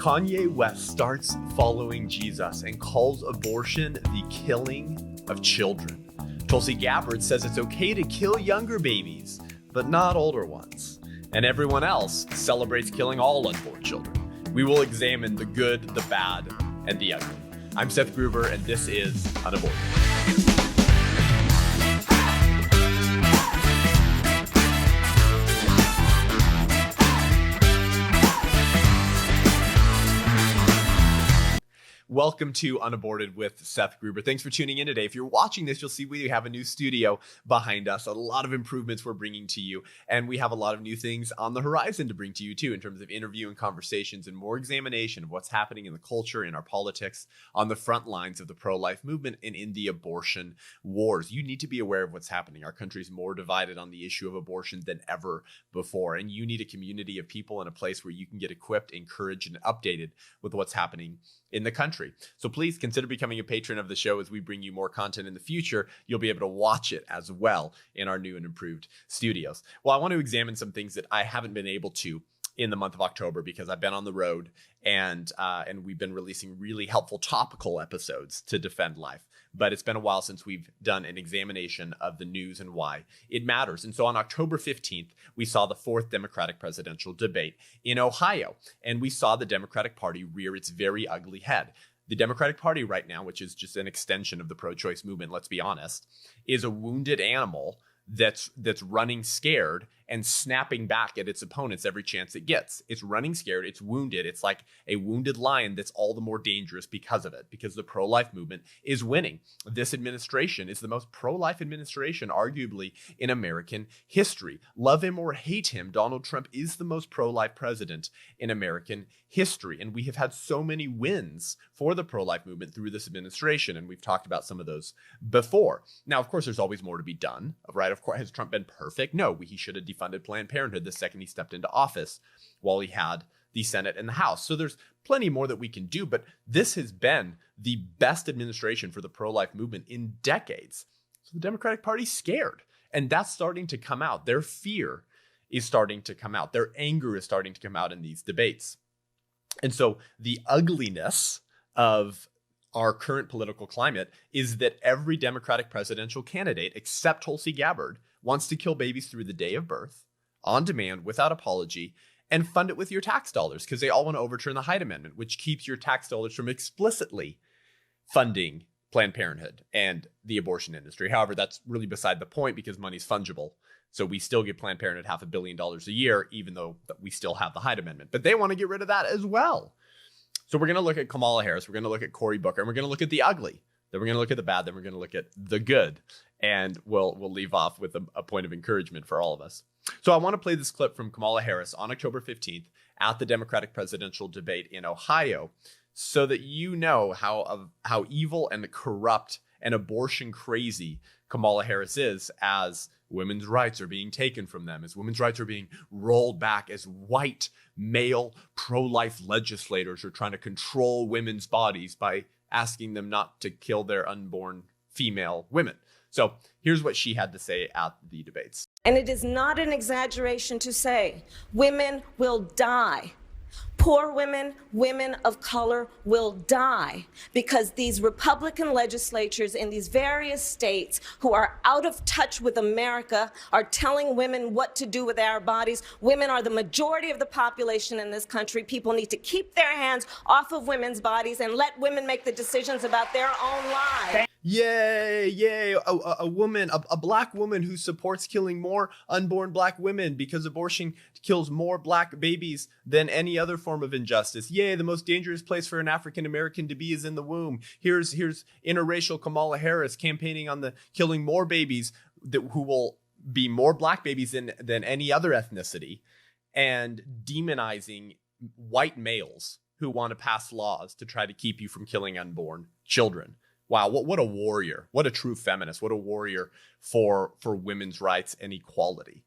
Kanye West starts following Jesus and calls abortion the killing of children. Tulsi Gabbard says it's okay to kill younger babies, but not older ones. And everyone else celebrates killing all unborn children. We will examine the good, the bad, and the ugly. I'm Seth Gruber, and this is UnAborted. Welcome to UnAborted with Seth Gruber. Thanks for tuning in today. If you're watching this, you'll see we have a new studio behind us, a lot of improvements we're bringing to you, and we have a lot of new things on the horizon to bring to you too, in terms of interview and conversations and more examination of what's happening in the culture, in our politics, on the front lines of the pro-life movement and in the abortion wars. You need to be aware of what's happening. Our country's more divided on the issue of abortion than ever before, and you need a community of people and a place where you can get equipped, encouraged, and updated with what's happening in the country. So please consider becoming a patron of the show. As we bring you more content in the future, you'll be able to watch it as well in our new and improved studios. Well, I want to examine some things that I haven't been able to in the month of October because I've been on the road and we've been releasing really helpful topical episodes to defend life. But it's been a while since we've done an examination of the news and why it matters. And so on October 15th, we saw the fourth Democratic presidential debate in Ohio, and we saw the Democratic Party rear its very ugly head. The Democratic Party right now, which is just an extension of the pro-choice movement, let's be honest, is a wounded animal that's running scared and snapping back at its opponents every chance it gets. It's running scared, it's wounded. It's like a wounded lion that's all the more dangerous because of it, because the pro-life movement is winning. This administration is the most pro-life administration, arguably, in American history. Love him or hate him, Donald Trump is the most pro-life president in American history. And we have had so many wins for the pro-life movement through this administration, and we've talked about some of those before. Now, of course, there's always more to be done, right? Of course, has Trump been perfect? No, he should have defunded Planned Parenthood the second he stepped into office while he had the Senate and the House. So there's plenty more that we can do, but this has been the best administration for the pro-life movement in decades. So the Democratic Party's scared, and that's starting to come out. Their fear is starting to come out. Their anger is starting to come out in these debates. And so the ugliness of our current political climate is that every Democratic presidential candidate, except Tulsi Gabbard, wants to kill babies through the day of birth, on demand, without apology, and fund it with your tax dollars, because they all want to overturn the Hyde Amendment, which keeps your tax dollars from explicitly funding Planned Parenthood and the abortion industry. However, that's really beside the point because money's fungible. So we still give Planned Parenthood $500 million a year, even though we still have the Hyde Amendment. But they want to get rid of that as well. So we're going to look at Kamala Harris, we're going to look at Cory Booker, and we're going to look at the ugly. Then we're going to look at the bad, then we're going to look at the good. And we'll leave off with a point of encouragement for all of us. So I want to play this clip from Kamala Harris on October 15th at the Democratic presidential debate in Ohio, so that you know how evil and corrupt and abortion crazy Kamala Harris is, as women's rights are being taken from them, as women's rights are being rolled back, as white male pro-life legislators are trying to control women's bodies by asking them not to kill their unborn female women. So here's what she had to say at the debates. And it is not an exaggeration to say women will die. Poor women, women of color will die because these Republican legislatures in these various states who are out of touch with America are telling women what to do with our bodies. Women are the majority of the population in this country. People need to keep their hands off of women's bodies and let women make the decisions about their own lives. Yay, yay, a woman, a black woman who supports killing more unborn black women because abortion kills more black babies than any other form of injustice. Yay, the most dangerous place for an African American to be is in the womb. Here's interracial Kamala Harris campaigning on the killing more babies who will be more black babies than any other ethnicity, and demonizing white males who want to pass laws to try to keep you from killing unborn children. Wow, what a warrior. What a true feminist. What a warrior for women's rights and equality.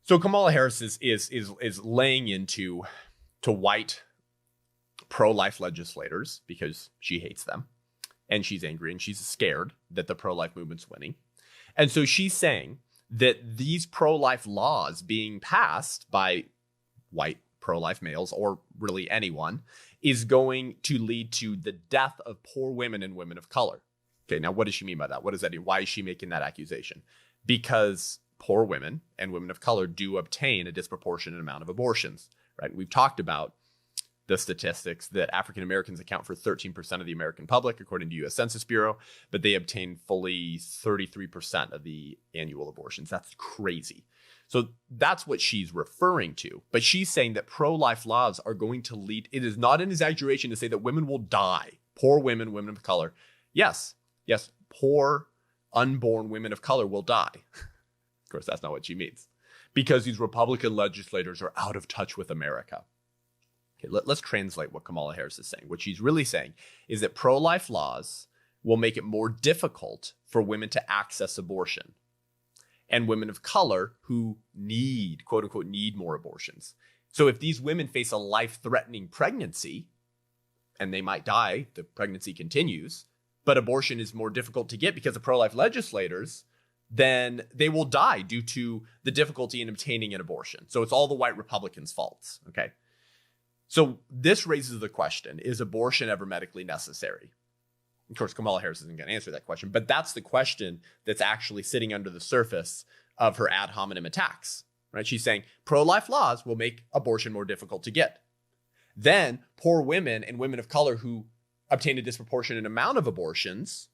So Kamala Harris is laying into white pro-life legislators because she hates them, and she's angry and she's scared that the pro-life movement's winning. And so she's saying that these pro-life laws being passed by white pro-life males, or really anyone, is going to lead to the death of poor women and women of color. Okay, now what does she mean by that? What does that mean? Why is she making that accusation? Because poor women and women of color do obtain a disproportionate amount of abortions, right? We've talked about the statistics that African Americans account for 13% of the American public, according to U.S. Census Bureau, but they obtain fully 33% of the annual abortions. That's crazy. So that's what she's referring to. But she's saying that pro-life laws are going to lead, it is not an exaggeration to say that women will die. Poor women, women of color. Yes, poor unborn women of color will die. Of course, that's not what she means. Because these Republican legislators are out of touch with America. Let's translate what Kamala Harris is saying. What she's really saying is that pro-life laws will make it more difficult for women to access abortion, and women of color who need, quote unquote, need more abortions. So if these women face a life-threatening pregnancy, and they might die, the pregnancy continues, but abortion is more difficult to get because of pro-life legislators, then they will die due to the difficulty in obtaining an abortion. So it's all the white Republicans' faults, okay? So this raises the question, is abortion ever medically necessary? Of course, Kamala Harris isn't going to answer that question, but that's the question that's actually sitting under the surface of her ad hominem attacks, right? She's saying pro-life laws will make abortion more difficult to get. Then poor women and women of color who obtain a disproportionate amount of abortions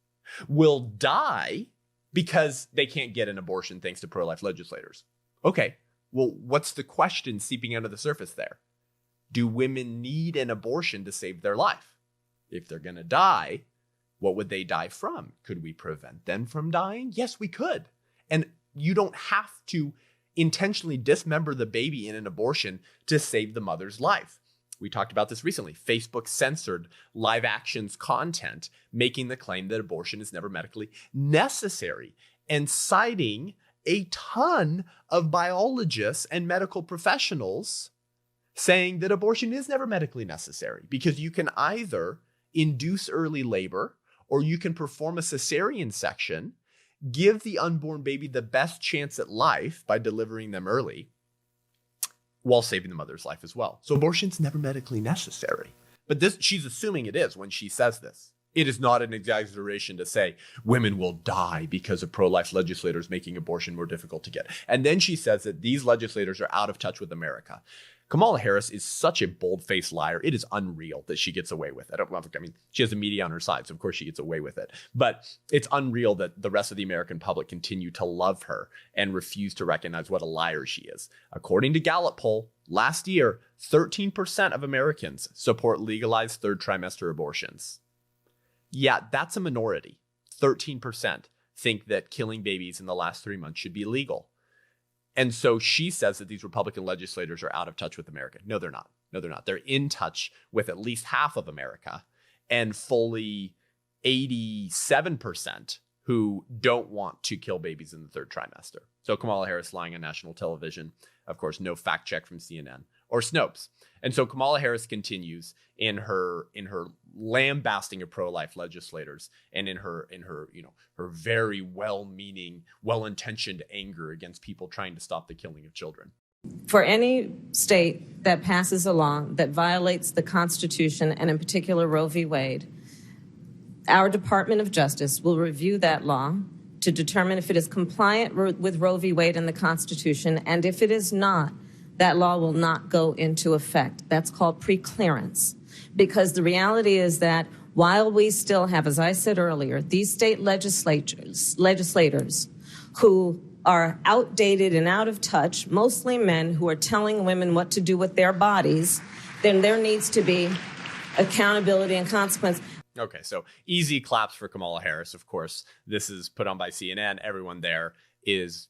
will die because they can't get an abortion thanks to pro-life legislators. Okay, well, what's the question seeping under the surface there? Do women need an abortion to save their life? If they're going to die, what would they die from? Could we prevent them from dying? Yes, we could. And you don't have to intentionally dismember the baby in an abortion to save the mother's life. We talked about this recently. Facebook censored live actions content, making the claim that abortion is never medically necessary, and citing a ton of biologists and medical professionals saying that abortion is never medically necessary because you can either induce early labor or you can perform a cesarean section, give the unborn baby the best chance at life by delivering them early while saving the mother's life as well. So abortion's never medically necessary. But this, she's assuming it is when she says this. It is not an exaggeration to say women will die because of pro-life legislators making abortion more difficult to get. And then she says that these legislators are out of touch with America. Kamala Harris is such a bold-faced liar. It is unreal that she gets away with it. I mean, she has the media on her side, so of course she gets away with it. But it's unreal that the rest of the American public continue to love her and refuse to recognize what a liar she is. According to Gallup poll, last year, 13% of Americans support legalized third trimester abortions. Yeah, that's a minority. 13% think that killing babies in the last 3 months should be legal. And so she says that these Republican legislators are out of touch with America. No, they're not. No, they're not. They're in touch with at least half of America and fully 87% who don't want to kill babies in the third trimester. So Kamala Harris lying on national television. Of course, no fact check from CNN or Snopes. And so Kamala Harris continues in her lambasting of pro-life legislators and in her her very well-meaning, well-intentioned anger against people trying to stop the killing of children. For any state that passes a law that violates the Constitution, and in particular Roe v. Wade, our Department of Justice will review that law to determine if it is compliant with Roe v. Wade and the Constitution, and if it is not, that law will not go into effect. That's called preclearance. Because the reality is that while we still have, as I said earlier, these state legislators who are outdated and out of touch, mostly men who are telling women what to do with their bodies, then there needs to be accountability and consequence. Okay, so easy claps for Kamala Harris. Of course, this is put on by CNN. Everyone there is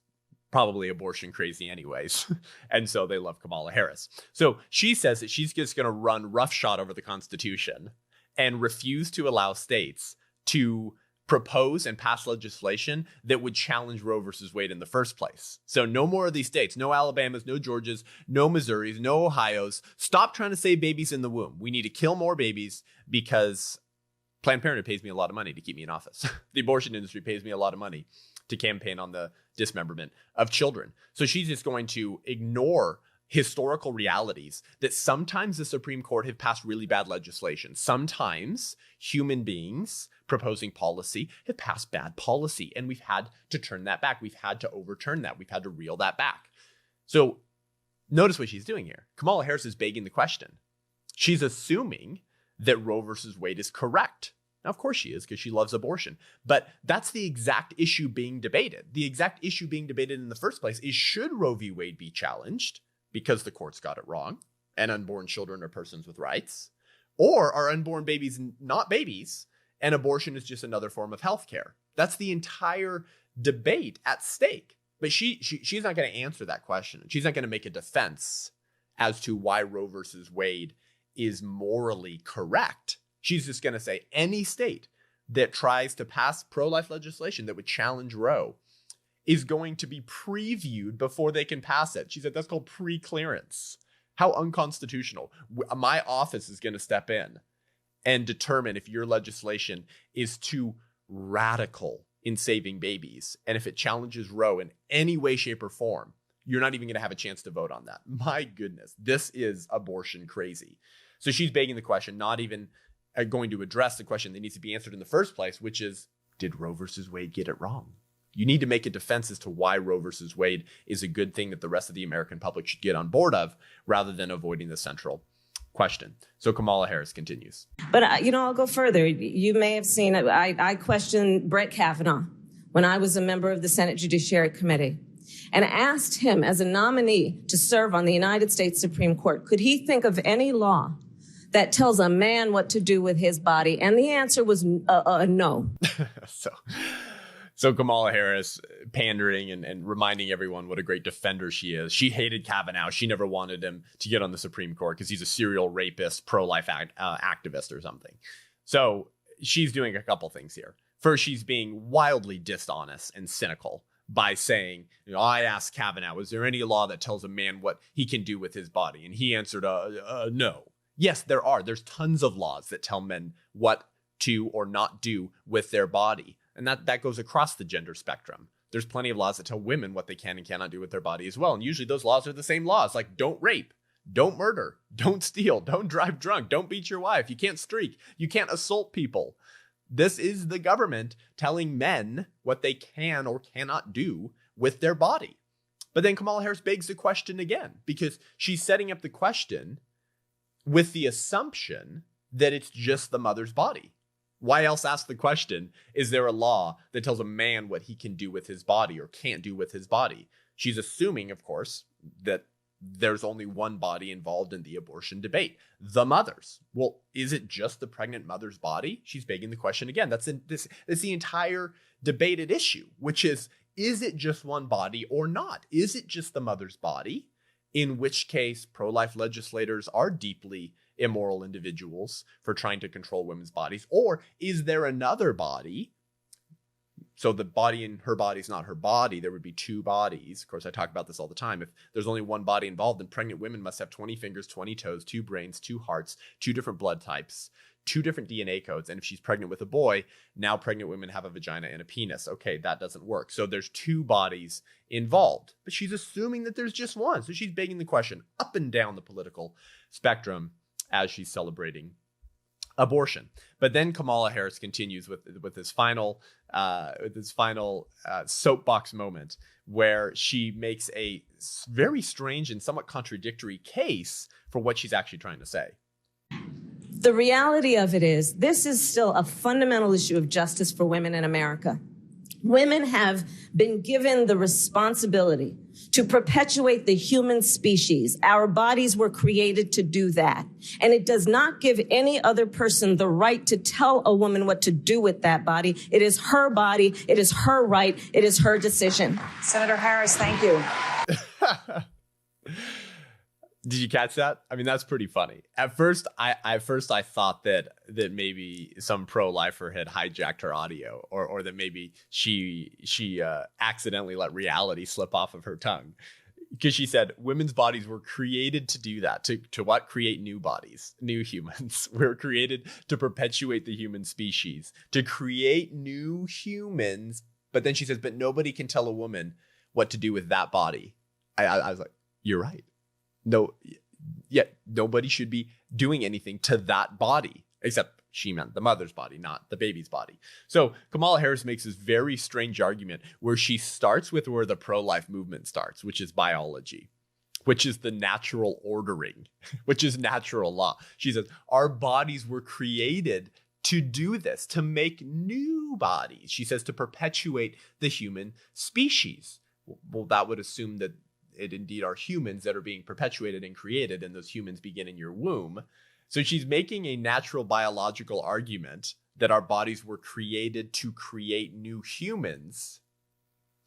probably abortion crazy anyways. And so they love Kamala Harris. So she says that she's just going to run roughshod over the Constitution and refuse to allow states to propose and pass legislation that would challenge Roe versus Wade in the first place. So no more of these states, no Alabamas, no Georgias, no Missouris, no Ohios. Stop trying to save babies in the womb. We need to kill more babies because Planned Parenthood pays me a lot of money to keep me in office. The abortion industry pays me a lot of money to campaign on the dismemberment of children. So she's just going to ignore historical realities that sometimes the Supreme Court have passed really bad legislation. Sometimes human beings proposing policy have passed bad policy, and we've had to turn that back. We've had to overturn that. We've had to reel that back. So notice what she's doing here. Kamala Harris is begging the question. She's assuming that Roe versus Wade is correct. Now, of course she is, because she loves abortion. But that's the exact issue being debated. The exact issue being debated in the first place is, should Roe v. Wade be challenged because the courts got it wrong and unborn children are persons with rights? Or are unborn babies not babies and abortion is just another form of healthcare? That's the entire debate at stake. But she's not going to answer that question. She's not going to make a defense as to why Roe versus Wade is morally correct. She's just going to say any state that tries to pass pro-life legislation that would challenge Roe is going to be previewed before they can pass it. She said that's called pre-clearance. How unconstitutional. My office is going to step in and determine if your legislation is too radical in saving babies. And if it challenges Roe in any way, shape, or form, you're not even going to have a chance to vote on that. My goodness, this is abortion crazy. So she's begging the question, not even going to address the question that needs to be answered in the first place, which is, did Roe versus Wade get it wrong? You need to make a defense as to why Roe versus Wade is a good thing that the rest of the American public should get on board of, rather than avoiding the central question. So Kamala Harris continues. But, I'll go further. You may have seen, I questioned Brett Kavanaugh when I was a member of the Senate Judiciary Committee and asked him, as a nominee to serve on the United States Supreme Court, could he think of any law that tells a man what to do with his body? And the answer was no. So Kamala Harris pandering and reminding everyone what a great defender she is. She hated Kavanaugh. She never wanted him to get on the Supreme Court because he's a serial rapist, pro-life activist or something. So she's doing a couple things here. First, she's being wildly dishonest and cynical by saying, I asked Kavanaugh, is there any law that tells a man what he can do with his body? And he answered, no. Yes, there are. There's tons of laws that tell men what to or not do with their body. And that goes across the gender spectrum. There's plenty of laws that tell women what they can and cannot do with their body as well. And usually those laws are the same laws, like don't rape, don't murder, don't steal, don't drive drunk, don't beat your wife, you can't streak, you can't assault people. This is the government telling men what they can or cannot do with their body. But then Kamala Harris begs the question again, because she's setting up the question with the assumption that it's just the mother's body. Why else ask the question, is there a law that tells a man what he can do with his body or can't do with his body? She's assuming, of course, that there's only one body involved in the abortion debate, the mother's. Well, is it just the pregnant mother's body? She's begging the question again. That's the entire debated issue, which is it just one body or not? Is it just the mother's body? In which case, pro-life legislators are deeply immoral individuals for trying to control women's bodies. Or is there another body? So the body in her body is not her body. There would be two bodies. Of course, I talk about this all the time. If there's only one body involved, then pregnant women must have 20 fingers, 20 toes, 2 brains, 2 hearts, 2 different blood types, 2 different DNA codes. And if she's pregnant with a boy, now pregnant women have a vagina and a penis. Okay, that doesn't work. So there's 2 bodies involved. But she's assuming that there's just one. So she's begging the question up and down the political spectrum as she's celebrating abortion. But then Kamala Harris continues with this final soapbox moment where she makes a very strange and somewhat contradictory case for what she's actually trying to say. The reality of it is, this is still a fundamental issue of justice for women in America. Women have been given the responsibility to perpetuate the human species. Our bodies were created to do that. And it does not give any other person the right to tell a woman what to do with that body. It is her body. It is her right. It is her decision. Senator Harris, thank you. Did you catch that? I mean, that's pretty funny. At first, I thought that maybe some pro-lifer had hijacked her audio, or that maybe she accidentally let reality slip off of her tongue, because she said women's bodies were created to do that, to what? Create new bodies, new humans. We're created to perpetuate the human species, to create new humans. But then she says, but nobody can tell a woman what to do with that body. I was like, you're right. No, yet nobody should be doing anything to that body, except she meant the mother's body, not the baby's body. So Kamala Harris makes this very strange argument where she starts with where the pro-life movement starts, which is biology, which is the natural ordering, which is natural law. She says, our bodies were created to do this, to make new bodies. She says to perpetuate the human species. Well, that would assume that it indeed are humans that are being perpetuated and created, and those humans begin in your womb. So she's making a natural biological argument that our bodies were created to create new humans.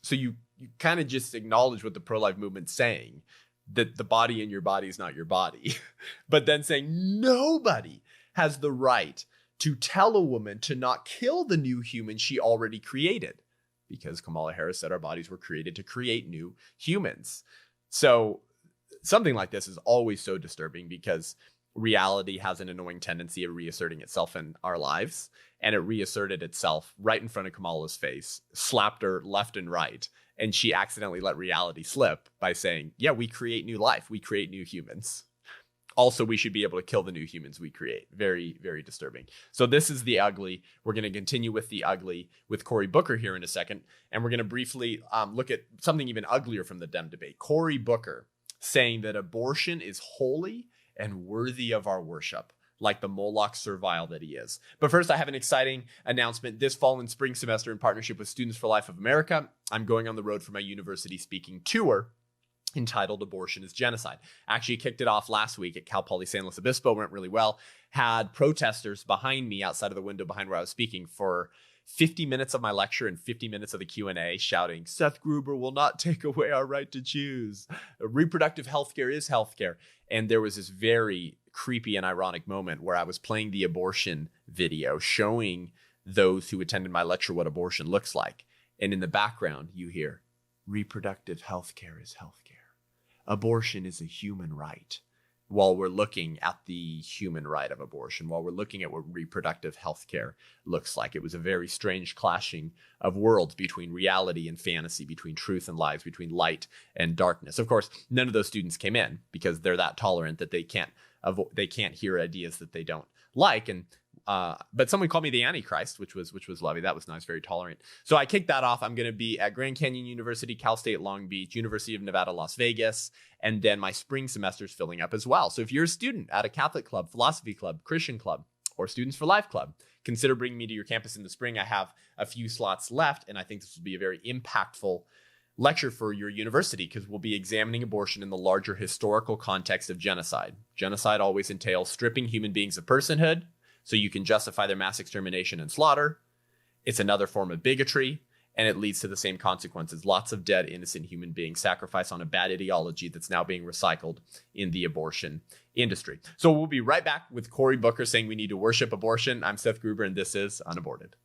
So you kind of just acknowledge what the pro-life movement's saying, that the body in your body is not your body, but then saying nobody has the right to tell a woman to not kill the new human she already created, because Kamala Harris said our bodies were created to create new humans. So something like this is always so disturbing because reality has an annoying tendency of reasserting itself in our lives. And it reasserted itself right in front of Kamala's face, slapped her left and right. And she accidentally let reality slip by saying, yeah, we create new life. We create new humans. Also, we should be able to kill the new humans we create. Very, very disturbing. So this is the ugly. We're going to continue with the ugly with Cory Booker here in a second. And we're going to briefly look at something even uglier from the Dem debate. Cory Booker saying that abortion is holy and worthy of our worship, like the Moloch servile that he is. But first, I have an exciting announcement. This fall and spring semester, in partnership with Students for Life of America, I'm going on the road for my university speaking tour entitled Abortion is Genocide. Actually kicked it off last week at Cal Poly San Luis Obispo, went really well. Had protesters behind me outside of the window behind where I was speaking for 50 minutes of my lecture and 50 minutes of the Q&A shouting, Seth Gruber will not take away our right to choose. Reproductive healthcare is healthcare. And there was this very creepy and ironic moment where I was playing the abortion video, showing those who attended my lecture what abortion looks like. And in the background, you hear, reproductive healthcare is healthcare. Abortion is a human right. While we're looking at the human right of abortion, while we're looking at what reproductive health care looks like. It was a very strange clashing of worlds between reality and fantasy, between truth and lies, between light and darkness. Of course, none of those students came in because they're that tolerant that they can't hear ideas that they don't like. And but someone called me the Antichrist, which was lovely. That was nice, very tolerant. So I kicked that off. I'm going to be at Grand Canyon University, Cal State Long Beach, University of Nevada, Las Vegas, and then my spring semester is filling up as well. So if you're a student at a Catholic club, philosophy club, Christian club, or Students for Life club, consider bringing me to your campus in the spring. I have a few slots left, and I think this will be a very impactful lecture for your university because we'll be examining abortion in the larger historical context of genocide. Genocide always entails stripping human beings of personhood so you can justify their mass extermination and slaughter. It's another form of bigotry, and it leads to the same consequences. Lots of dead, innocent human beings sacrificed on a bad ideology that's now being recycled in the abortion industry. So we'll be right back with Cory Booker saying we need to worship abortion. I'm Seth Gruber, and this is UnAborted.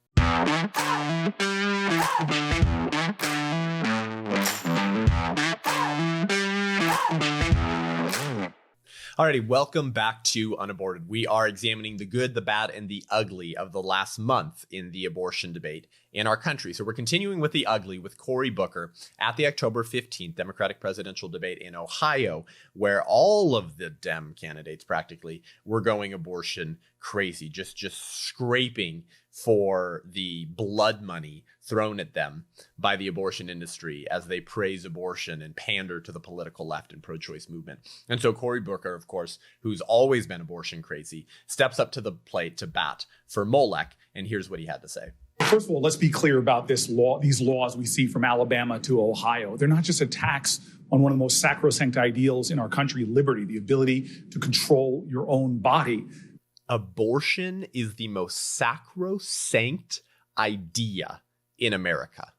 Alrighty, welcome back to UnAborted. We are examining the good, the bad, and the ugly of the last month in the abortion debate in our country. So we're continuing with the ugly with Cory Booker at the October 15th Democratic presidential debate in Ohio, where all of the Dem candidates practically were going abortion crazy, just scraping for the blood money thrown at them by the abortion industry as they praise abortion and pander to the political left and pro-choice movement. And so Cory Booker, of course, who's always been abortion crazy, steps up to the plate to bat for Molech. And here's what he had to say. First of all, let's be clear about these laws we see from Alabama to Ohio. They're not just attacks on one of the most sacrosanct ideals in our country, liberty, the ability to control your own body. Abortion is the most sacrosanct idea in America.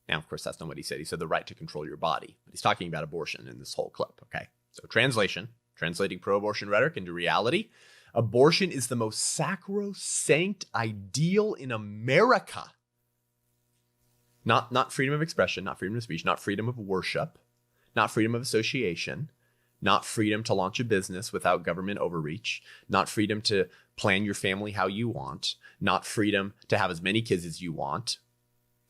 Now, of course, that's not what he said. He said the right to control your body. But he's talking about abortion in this whole clip, okay? So translating pro-abortion rhetoric into reality. Abortion is the most sacrosanct ideal in America. Not freedom of expression, not freedom of speech, not freedom of worship, not freedom of association, not freedom to launch a business without government overreach, not freedom to plan your family how you want, not freedom to have as many kids as you want,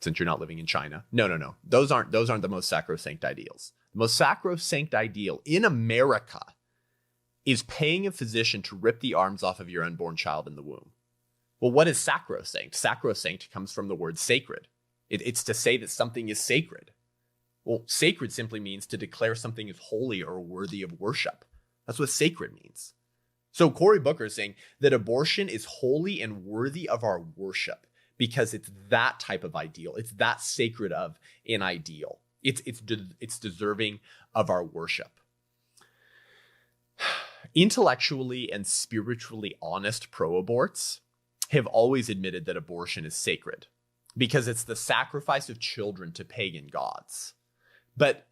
since you're not living in China. No. Those aren't the most sacrosanct ideals. The the most sacrosanct ideal in America is paying a physician to rip the arms off of your unborn child in the womb. Well, what is sacrosanct? Sacrosanct comes from the word sacred. It's to say that something is sacred. Well, sacred simply means to declare something is holy or worthy of worship. That's what sacred means. So Cory Booker is saying that abortion is holy and worthy of our worship because it's that type of ideal. It's that sacred of an ideal. It's deserving of our worship. Intellectually and spiritually honest pro-aborts have always admitted that abortion is sacred because it's the sacrifice of children to pagan gods. But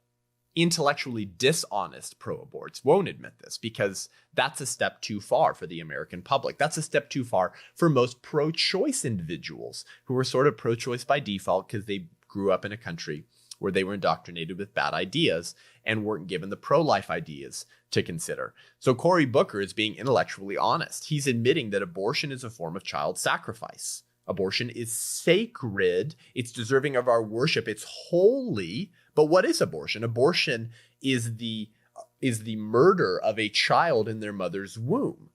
intellectually dishonest pro-aborts won't admit this because that's a step too far for the American public. That's a step too far for most pro-choice individuals who are sort of pro-choice by default because they grew up in a country where they were indoctrinated with bad ideas and weren't given the pro-life ideas to consider. So Cory Booker is being intellectually honest. He's admitting that abortion is a form of child sacrifice. Abortion is sacred. It's deserving of our worship. It's holy. But what is abortion? Abortion is the murder of a child in their mother's womb.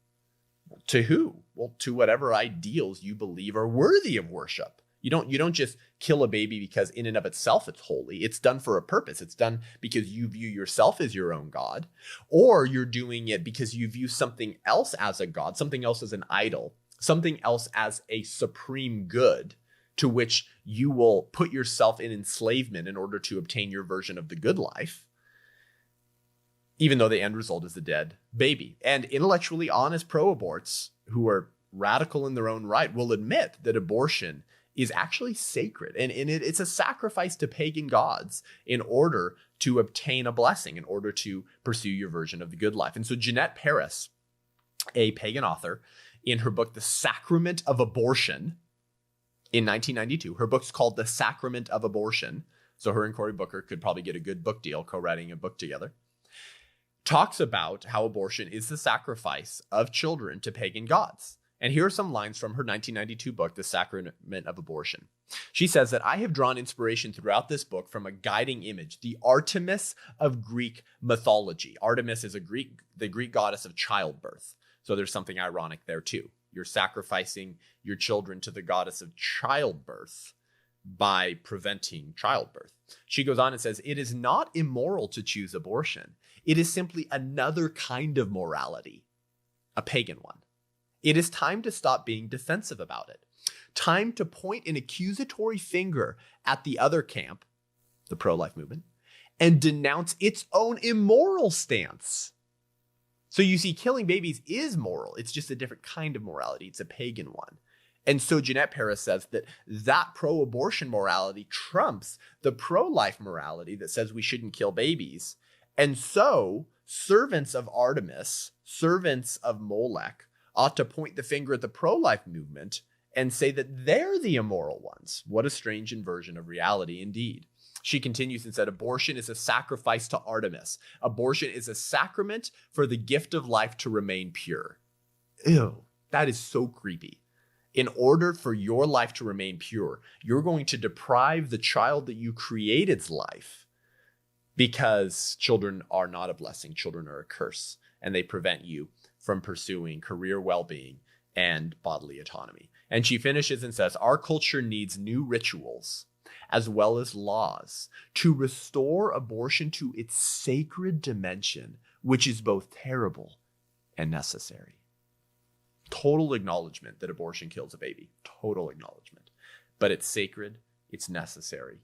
To who? Well, to whatever ideals you believe are worthy of worship. You don't just kill a baby because in and of itself it's holy. It's done for a purpose. It's done because you view yourself as your own God, or you're doing it because you view something else as a God, something else as an idol, something else as a supreme good to which you will put yourself in enslavement in order to obtain your version of the good life, even though the end result is a dead baby. And intellectually honest pro-aborts who are radical in their own right will admit that abortion is actually sacred. And it's a sacrifice to pagan gods in order to obtain a blessing, in order to pursue your version of the good life. And so Jeanette Paris, a pagan author, in her book, The Sacrament of Abortion, in 1992, her book's called The Sacrament of Abortion. So her and Cory Booker could probably get a good book deal co-writing a book together. Talks about how abortion is the sacrifice of children to pagan gods. And here are some lines from her 1992 book, The Sacrament of Abortion. She says that I have drawn inspiration throughout this book from a guiding image, the Artemis of Greek mythology. Artemis is the Greek goddess of childbirth. So there's something ironic there too. You're sacrificing your children to the goddess of childbirth by preventing childbirth. She goes on and says, it is not immoral to choose abortion. It is simply another kind of morality, a pagan one. It is time to stop being defensive about it. Time to point an accusatory finger at the other camp, the pro-life movement, and denounce its own immoral stance. So you see, killing babies is moral. It's just a different kind of morality. It's a pagan one. And so Jeanette Paris says that pro-abortion morality trumps the pro-life morality that says we shouldn't kill babies. And so servants of Artemis, servants of Molech, ought to point the finger at the pro-life movement and say that they're the immoral ones. What a strange inversion of reality indeed. She continues and said, abortion is a sacrifice to Artemis. Abortion is a sacrament for the gift of life to remain pure. Ew, that is so creepy. In order for your life to remain pure, you're going to deprive the child that you created's life because children are not a blessing. Children are a curse, and they prevent you from pursuing career well-being and bodily autonomy. And she finishes and says, our culture needs new rituals as well as laws to restore abortion to its sacred dimension, which is both terrible and necessary. Total acknowledgement that abortion kills a baby. Total acknowledgement. But it's sacred, it's necessary,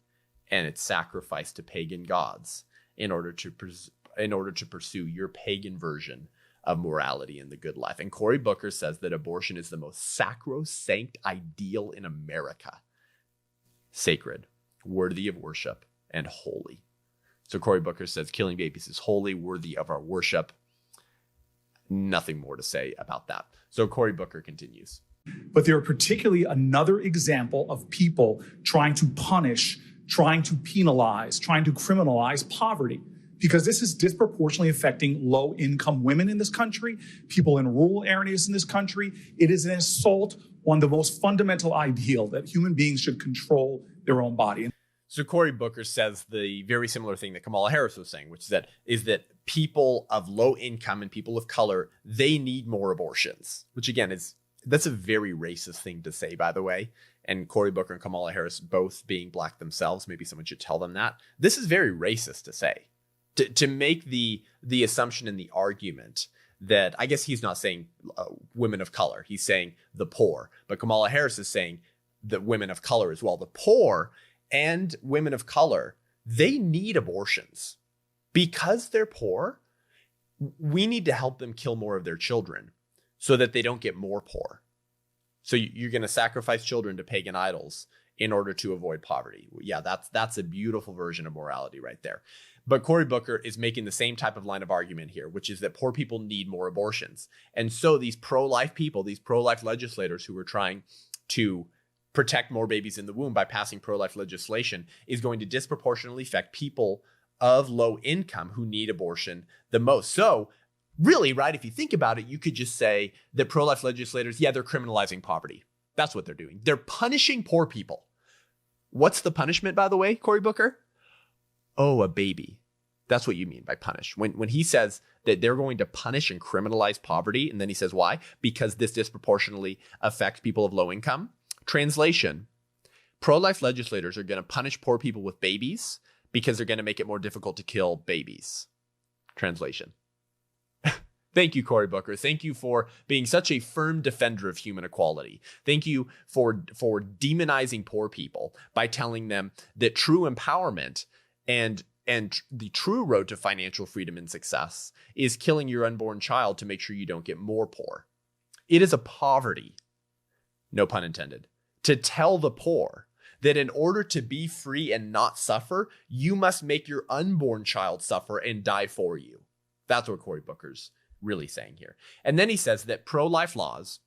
and it's sacrificed to pagan gods in order to pursue your pagan version of morality and the good life. And Cory Booker says that abortion is the most sacrosanct ideal in America. Sacred, worthy of worship, and holy. So Cory Booker says killing babies is holy, worthy of our worship. Nothing more to say about that. So Cory Booker continues. But they're particularly another example of people trying to punish, trying to penalize, trying to criminalize poverty. Because this is disproportionately affecting low-income women in this country, people in rural areas in this country. It is an assault on the most fundamental ideal that human beings should control their own body. So Cory Booker says the very similar thing that Kamala Harris was saying, which is that people of low income and people of color, they need more abortions, which again that's a very racist thing to say, by the way. And Cory Booker and Kamala Harris both being black themselves, maybe someone should tell them that. This is very racist to say. To make the assumption in the argument that, I guess he's not saying women of color, he's saying the poor. But Kamala Harris is saying that women of color as well. The poor and women of color, they need abortions. Because they're poor, we need to help them kill more of their children so that they don't get more poor. So you're going to sacrifice children to pagan idols in order to avoid poverty. Yeah, that's a beautiful version of morality right there. But Cory Booker is making the same type of line of argument here, which is that poor people need more abortions. And so these pro-life people, these pro-life legislators who are trying to protect more babies in the womb by passing pro-life legislation is going to disproportionately affect people of low income who need abortion the most. So really, right, if you think about it, you could just say that pro-life legislators, yeah, they're criminalizing poverty. That's what they're doing. They're punishing poor people. What's the punishment, by the way, Cory Booker? Oh, a baby. That's what you mean by punish. When he says that they're going to punish and criminalize poverty, and then he says why? Because this disproportionately affects people of low income. Translation, pro-life legislators are going to punish poor people with babies because they're going to make it more difficult to kill babies. Translation. Thank you, Cory Booker. Thank you for being such a firm defender of human equality. Thank you for demonizing poor people by telling them that true empowerment and the true road to financial freedom and success is killing your unborn child to make sure you don't get more poor. It is a poverty, no pun intended, to tell the poor that in order to be free and not suffer, you must make your unborn child suffer and die for you. That's what Cory Booker's really saying here. And then he says that pro-life laws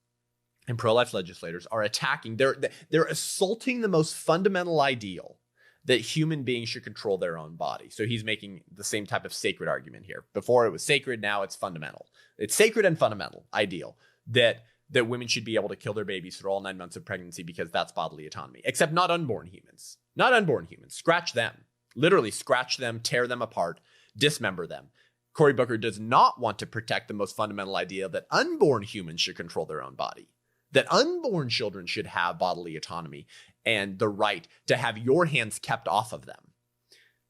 and pro-life legislators are attacking, they're assaulting the most fundamental ideal that human beings should control their own body. So he's making the same type of sacred argument here. Before it was sacred, now it's fundamental. It's sacred and fundamental ideal that women should be able to kill their babies for all 9 months of pregnancy because that's bodily autonomy, except not unborn humans. Not unborn humans. Scratch them. Literally scratch them, tear them apart, dismember them. Cory Booker does not want to protect the most fundamental idea that unborn humans should control their own body, that unborn children should have bodily autonomy and the right to have your hands kept off of them.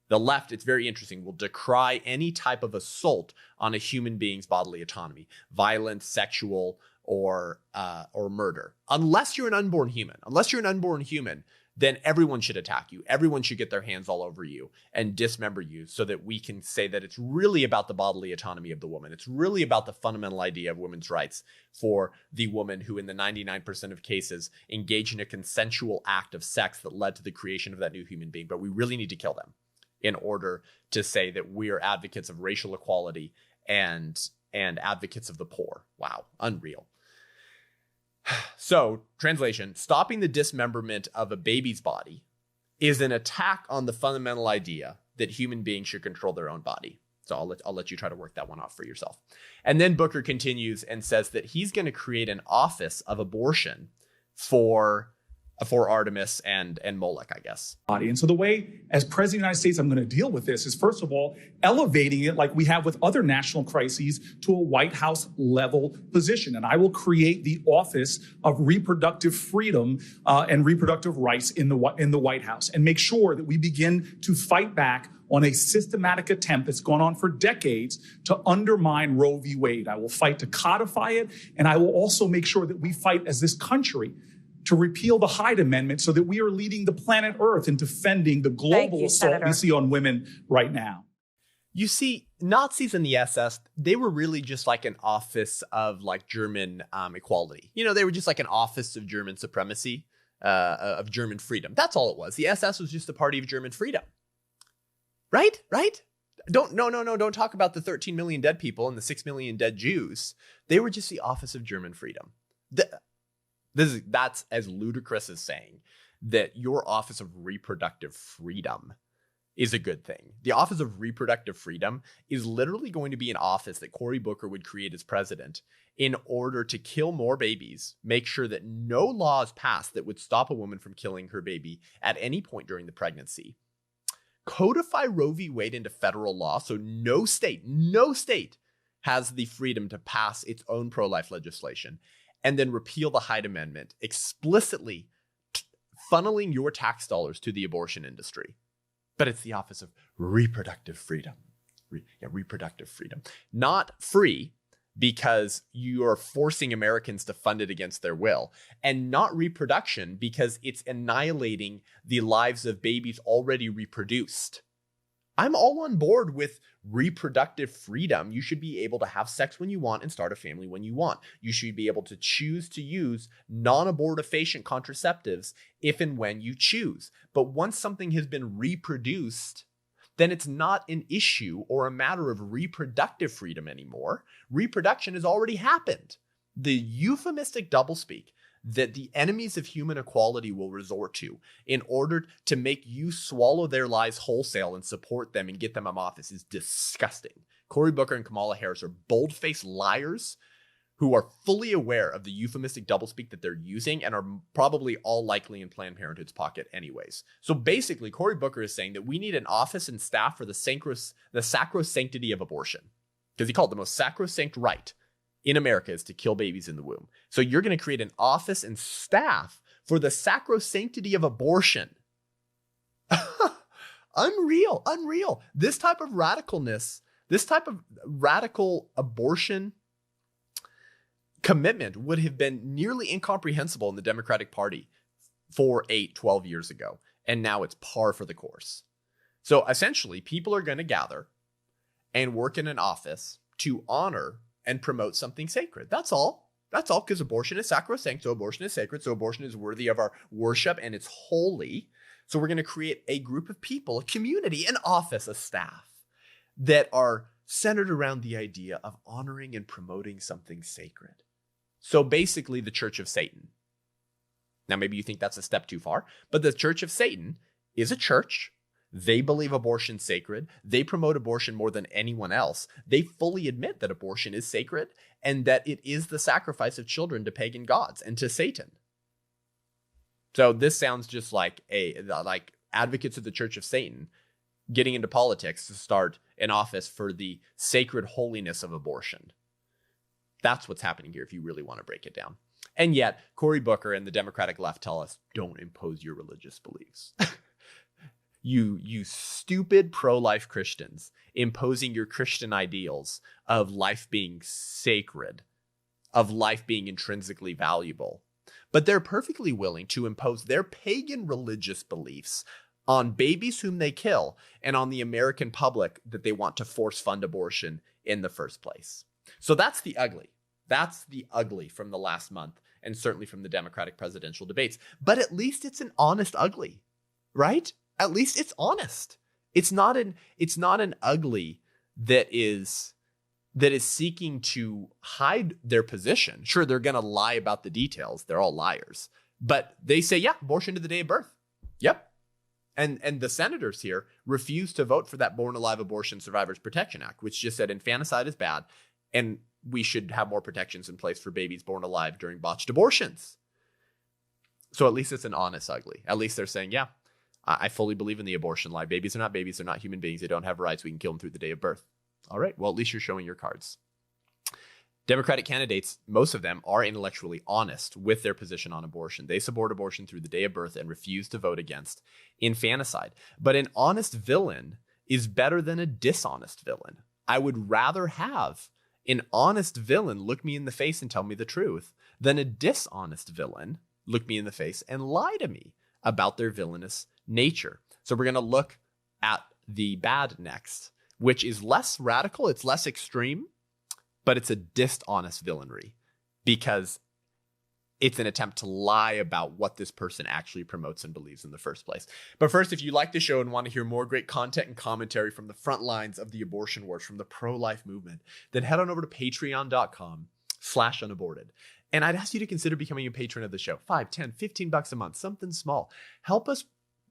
The left, it's very interesting, will decry any type of assault on a human being's bodily autonomy, violent, sexual, or murder. Unless you're an unborn human. Unless you're an unborn human, then everyone should attack you. Everyone should get their hands all over you and dismember you so that we can say that it's really about the bodily autonomy of the woman. It's really about the fundamental idea of women's rights for the woman who in the 99% of cases engaged in a consensual act of sex that led to the creation of that new human being. But we really need to kill them in order to say that we are advocates of racial equality and advocates of the poor. Wow, unreal. So, translation, stopping the dismemberment of a baby's body is an attack on the fundamental idea that human beings should control their own body. So I'll let you try to work that one off for yourself. And then Booker continues and says that he's going to create an office of abortion for Artemis and Molech, I guess. And so the way, as President of the United States, I'm going to deal with this is, first of all, elevating it like we have with other national crises to a White House level position. And I will create the Office of Reproductive Freedom and Reproductive Rights in the White House and make sure that we begin to fight back on a systematic attempt that's gone on for decades to undermine Roe v. Wade. I will fight to codify it, and I will also make sure that we fight as this country to repeal the Hyde Amendment so that we are leading the planet Earth in defending the global assault we see on women right now. You see, Nazis in the SS, they were really just like an office of like German equality. You know, they were just like an office of German supremacy, of German freedom. That's all it was. The SS was just a party of German freedom. Right? Don't talk about the 13 million dead people and the 6 million dead Jews. They were just the office of German freedom. That's as ludicrous as saying that your Office of Reproductive Freedom is a good thing. The Office of Reproductive Freedom is literally going to be an office that Cory Booker would create as president, in order to kill more babies, make sure that no laws passed that would stop a woman from killing her baby at any point during the pregnancy, codify Roe v. Wade into federal law so no state has the freedom to pass its own pro-life legislation, and then repeal the Hyde Amendment, explicitly funneling your tax dollars to the abortion industry. But it's the Office of Reproductive Freedom. Reproductive freedom. Not free, because you are forcing Americans to fund it against their will, and not reproduction because it's annihilating the lives of babies already reproduced. I'm all on board with reproductive freedom. You should be able to have sex when you want and start a family when you want. You should be able to choose to use non-abortifacient contraceptives if and when you choose. But once something has been reproduced, then it's not an issue or a matter of reproductive freedom anymore. Reproduction has already happened. The euphemistic doublespeak that the enemies of human equality will resort to in order to make you swallow their lies wholesale and support them and get them out of office is disgusting. Cory Booker and Kamala Harris are bold-faced liars who are fully aware of the euphemistic doublespeak that they're using and are probably all likely in Planned Parenthood's pocket anyways. So basically, Cory Booker is saying that we need an office and staff for the sacrosanctity of abortion, because he called it the most sacrosanct right in America is to kill babies in the womb. So you're going to create an office and staff for the sacrosanctity of abortion. Unreal. This type of radicalness, this type of radical abortion commitment would have been nearly incomprehensible in the Democratic Party 12 years ago. And now it's par for the course. So essentially, people are going to gather and work in an office to honor and promote something sacred. That's all, because abortion is sacrosanct, so abortion is sacred, so abortion is worthy of our worship, and it's holy. So we're going to create a group of people, a community, an office, a staff that are centered around the idea of honoring and promoting something sacred. So basically the Church of Satan. Now, maybe you think that's a step too far, but the Church of Satan is a church. They believe abortion's sacred. They promote abortion more than anyone else. They fully admit that abortion is sacred and that it is the sacrifice of children to pagan gods and to Satan. So this sounds just like advocates of the Church of Satan getting into politics to start an office for the sacred holiness of abortion. That's what's happening here if you really want to break it down. And yet, Cory Booker and the Democratic left tell us, don't impose your religious beliefs. You stupid pro-life Christians imposing your Christian ideals of life being sacred, of life being intrinsically valuable. But they're perfectly willing to impose their pagan religious beliefs on babies whom they kill and on the American public that they want to force fund abortion in the first place. So that's the ugly. That's the ugly from the last month and certainly from the Democratic presidential debates. But at least it's an honest ugly, right? At least it's honest. It's not an ugly that is seeking to hide their position. Sure, they're going to lie about the details. They're all liars. But they say, yeah, abortion to the day of birth. Yep. And the senators here refused to vote for that Born Alive Abortion Survivors Protection Act, which just said infanticide is bad and we should have more protections in place for babies born alive during botched abortions. So at least it's an honest ugly. At least they're saying, yeah, I fully believe in the abortion lie. Babies are not babies. They're not human beings. They don't have rights. We can kill them through the day of birth. All right. Well, at least you're showing your cards. Democratic candidates, most of them are intellectually honest with their position on abortion. They support abortion through the day of birth and refuse to vote against infanticide. But an honest villain is better than a dishonest villain. I would rather have an honest villain look me in the face and tell me the truth than a dishonest villain look me in the face and lie to me about their villainous nature. So we're going to look at the bad next, which is less radical. It's less extreme, but it's a dishonest villainry because it's an attempt to lie about what this person actually promotes and believes in the first place. But first, if you like the show and want to hear more great content and commentary from the front lines of the abortion wars, from the pro-life movement, then head on over to patreon.com/unaborted. And I'd ask you to consider becoming a patron of the show. $5, $10, $15 a month, something small. Help us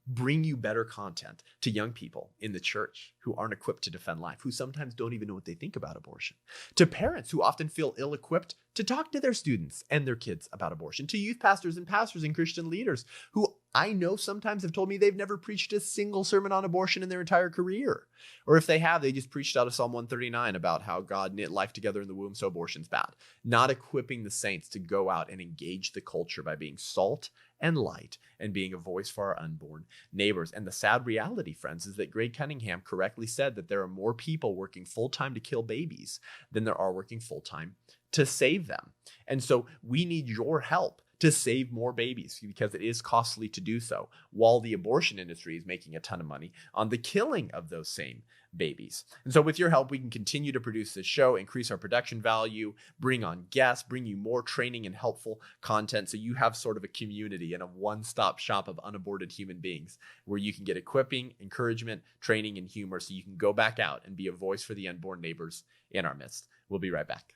bring you better content to young people in the church who aren't equipped to defend life, who sometimes don't even know what they think about abortion, to parents who often feel ill-equipped to talk to their students and their kids about abortion, to youth pastors and Christian leaders who I know sometimes have told me they've never preached a single sermon on abortion in their entire career. Or if they have, they just preached out of Psalm 139 about how God knit life together in the womb, so abortion's bad. Not equipping the saints to go out and engage the culture by being salt and light and being a voice for our unborn neighbors. And the sad reality, friends, is that Greg Cunningham correctly said that there are more people working full-time to kill babies than there are working full-time to save them. And so we need your help to save more babies, because it is costly to do so, while the abortion industry is making a ton of money on the killing of those same babies. And so with your help, we can continue to produce this show, increase our production value, bring on guests, bring you more training and helpful content, so you have sort of a community and a one-stop shop of unaborted human beings where you can get equipping, encouragement, training, and humor, so you can go back out and be a voice for the unborn neighbors in our midst. We'll be right back.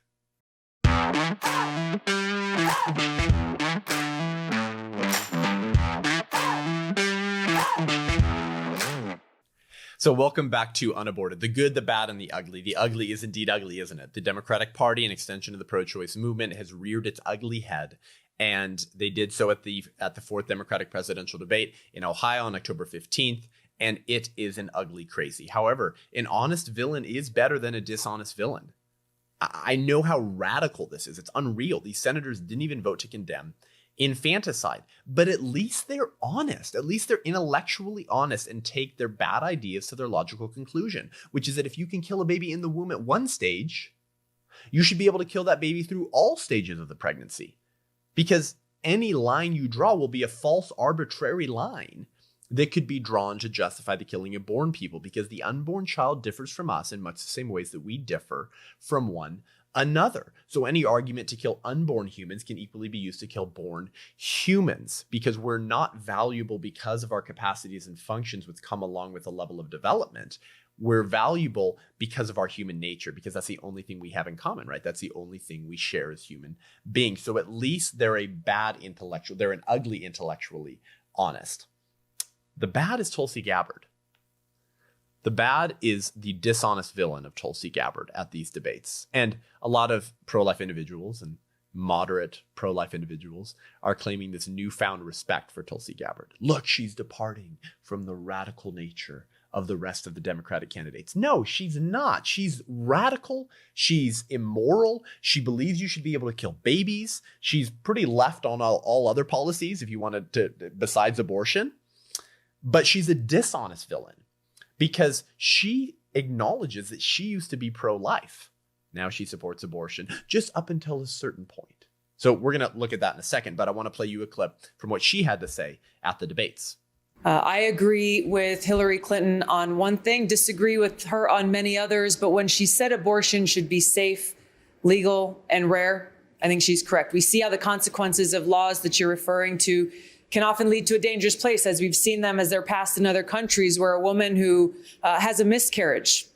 So welcome back to Unaborted, the good, the bad, and the ugly. The ugly is indeed ugly, isn't it? The Democratic Party, an extension of the pro-choice movement, has reared its ugly head, and they did so at the fourth Democratic presidential debate in Ohio on October 15th, and it is an ugly crazy. However, an honest villain is better than a dishonest villain. I know how radical this is. It's unreal. These senators didn't even vote to condemn infanticide, but at least they're honest. At least they're intellectually honest and take their bad ideas to their logical conclusion, which is that if you can kill a baby in the womb at one stage, you should be able to kill that baby through all stages of the pregnancy, because any line you draw will be a false, arbitrary line that could be drawn to justify the killing of born people, because the unborn child differs from us in much the same ways that we differ from one another. So any argument to kill unborn humans can equally be used to kill born humans, because we're not valuable because of our capacities and functions which come along with a level of development. We're valuable because of our human nature, because that's the only thing we have in common, right? That's the only thing we share as human beings. So at least they're a bad intellectual, they're an ugly intellectually honest. The bad is Tulsi Gabbard. The bad is the dishonest villain of Tulsi Gabbard at these debates. And a lot of pro-life individuals and moderate pro-life individuals are claiming this newfound respect for Tulsi Gabbard. Look, she's departing from the radical nature of the rest of the Democratic candidates. No, she's not. She's radical. She's immoral. She believes you should be able to kill babies. She's pretty left on all other policies, if you wanted to, besides abortion. But she's a dishonest villain because she acknowledges that she used to be pro-life. Now she supports abortion just up until a certain point. So we're going to look at that in a second, but I want to play you a clip from what she had to say at the debates. I agree with Hillary Clinton on one thing, disagree with her on many others. But when she said abortion should be safe, legal, and rare, I think she's correct. We see how the consequences of laws that you're referring to can often lead to a dangerous place, as we've seen them as they're passed in other countries, where a woman who has a miscarriage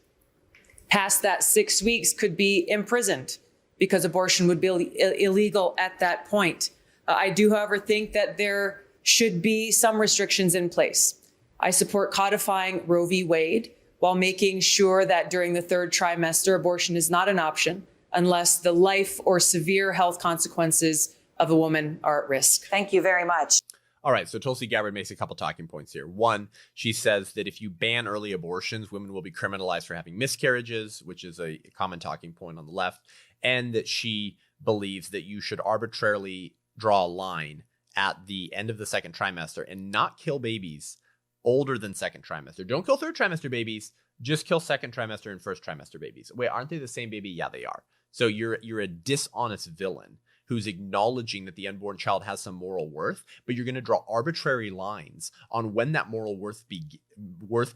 past that 6 weeks could be imprisoned because abortion would be illegal at that point. I do, however, think that there should be some restrictions in place. I support codifying Roe v. Wade while making sure that during the third trimester, abortion is not an option unless the life or severe health consequences of a woman are at risk. Thank you very much. All right, so Tulsi Gabbard makes a couple talking points here. One, she says that if you ban early abortions, women will be criminalized for having miscarriages, which is a common talking point on the left, and that she believes that you should arbitrarily draw a line at the end of the second trimester and not kill babies older than second trimester. Don't kill third trimester babies, just kill second trimester and first trimester babies. Wait, aren't they the same baby? Yeah, they are. So you're a dishonest villain who's acknowledging that the unborn child has some moral worth, but you're going to draw arbitrary lines on when that moral worth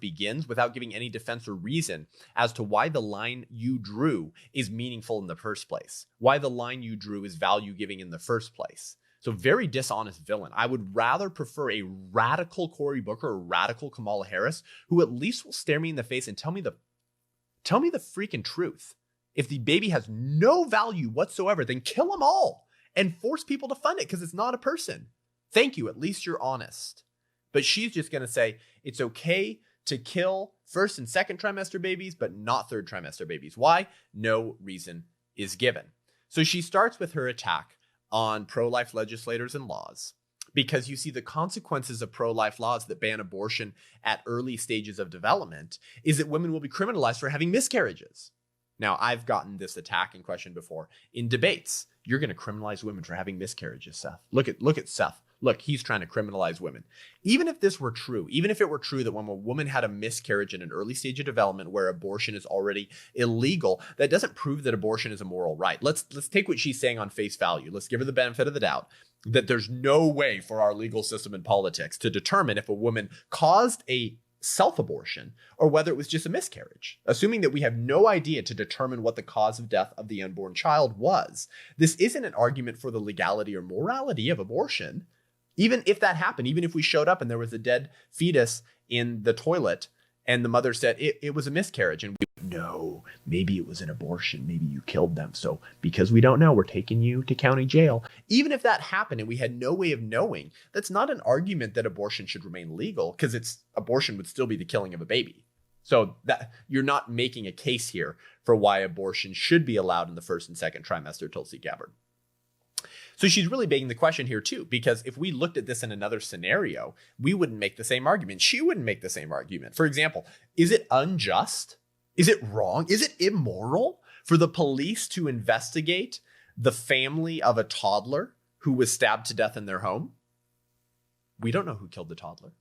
begins without giving any defense or reason as to why the line you drew is meaningful in the first place, why the line you drew is value giving in the first place. So very dishonest villain. I would rather prefer a radical Cory Booker or radical Kamala Harris, who at least will stare me in the face and tell me the freaking truth. If the baby has no value whatsoever, then kill them all and force people to fund it because it's not a person. Thank you. At least you're honest. But she's just going to say it's okay to kill first and second trimester babies, but not third trimester babies. Why? No reason is given. So she starts with her attack on pro-life legislators and laws, because you see the consequences of pro-life laws that ban abortion at early stages of development is that women will be criminalized for having miscarriages. Now, I've gotten this attack and question before in debates. You're going to criminalize women for having miscarriages, Seth. Look at Seth. Look, he's trying to criminalize women. Even if this were true, even if it were true that when a woman had a miscarriage in an early stage of development where abortion is already illegal, that doesn't prove that abortion is a moral right. Let's take what she's saying on face value. Let's give her the benefit of the doubt that there's no way for our legal system and politics to determine if a woman caused a self-abortion or whether it was just a miscarriage. Assuming that we have no idea to determine what the cause of death of the unborn child was, this isn't an argument for the legality or morality of abortion. Even if that happened, even if we showed up and there was a dead fetus in the toilet and the mother said it was a miscarriage, and we would know, maybe it was an abortion, maybe you killed them. So because we don't know, we're taking you to county jail. Even if that happened and we had no way of knowing, that's not an argument that abortion should remain legal, because abortion would still be the killing of a baby. So that you're not making a case here for why abortion should be allowed in the first and second trimester, Tulsi Gabbard. So she's really begging the question here too, because if we looked at this in another scenario, we wouldn't make the same argument. She wouldn't make the same argument. For example, is it unjust? Is it wrong? Is it immoral for the police to investigate the family of a toddler who was stabbed to death in their home? We don't know who killed the toddler.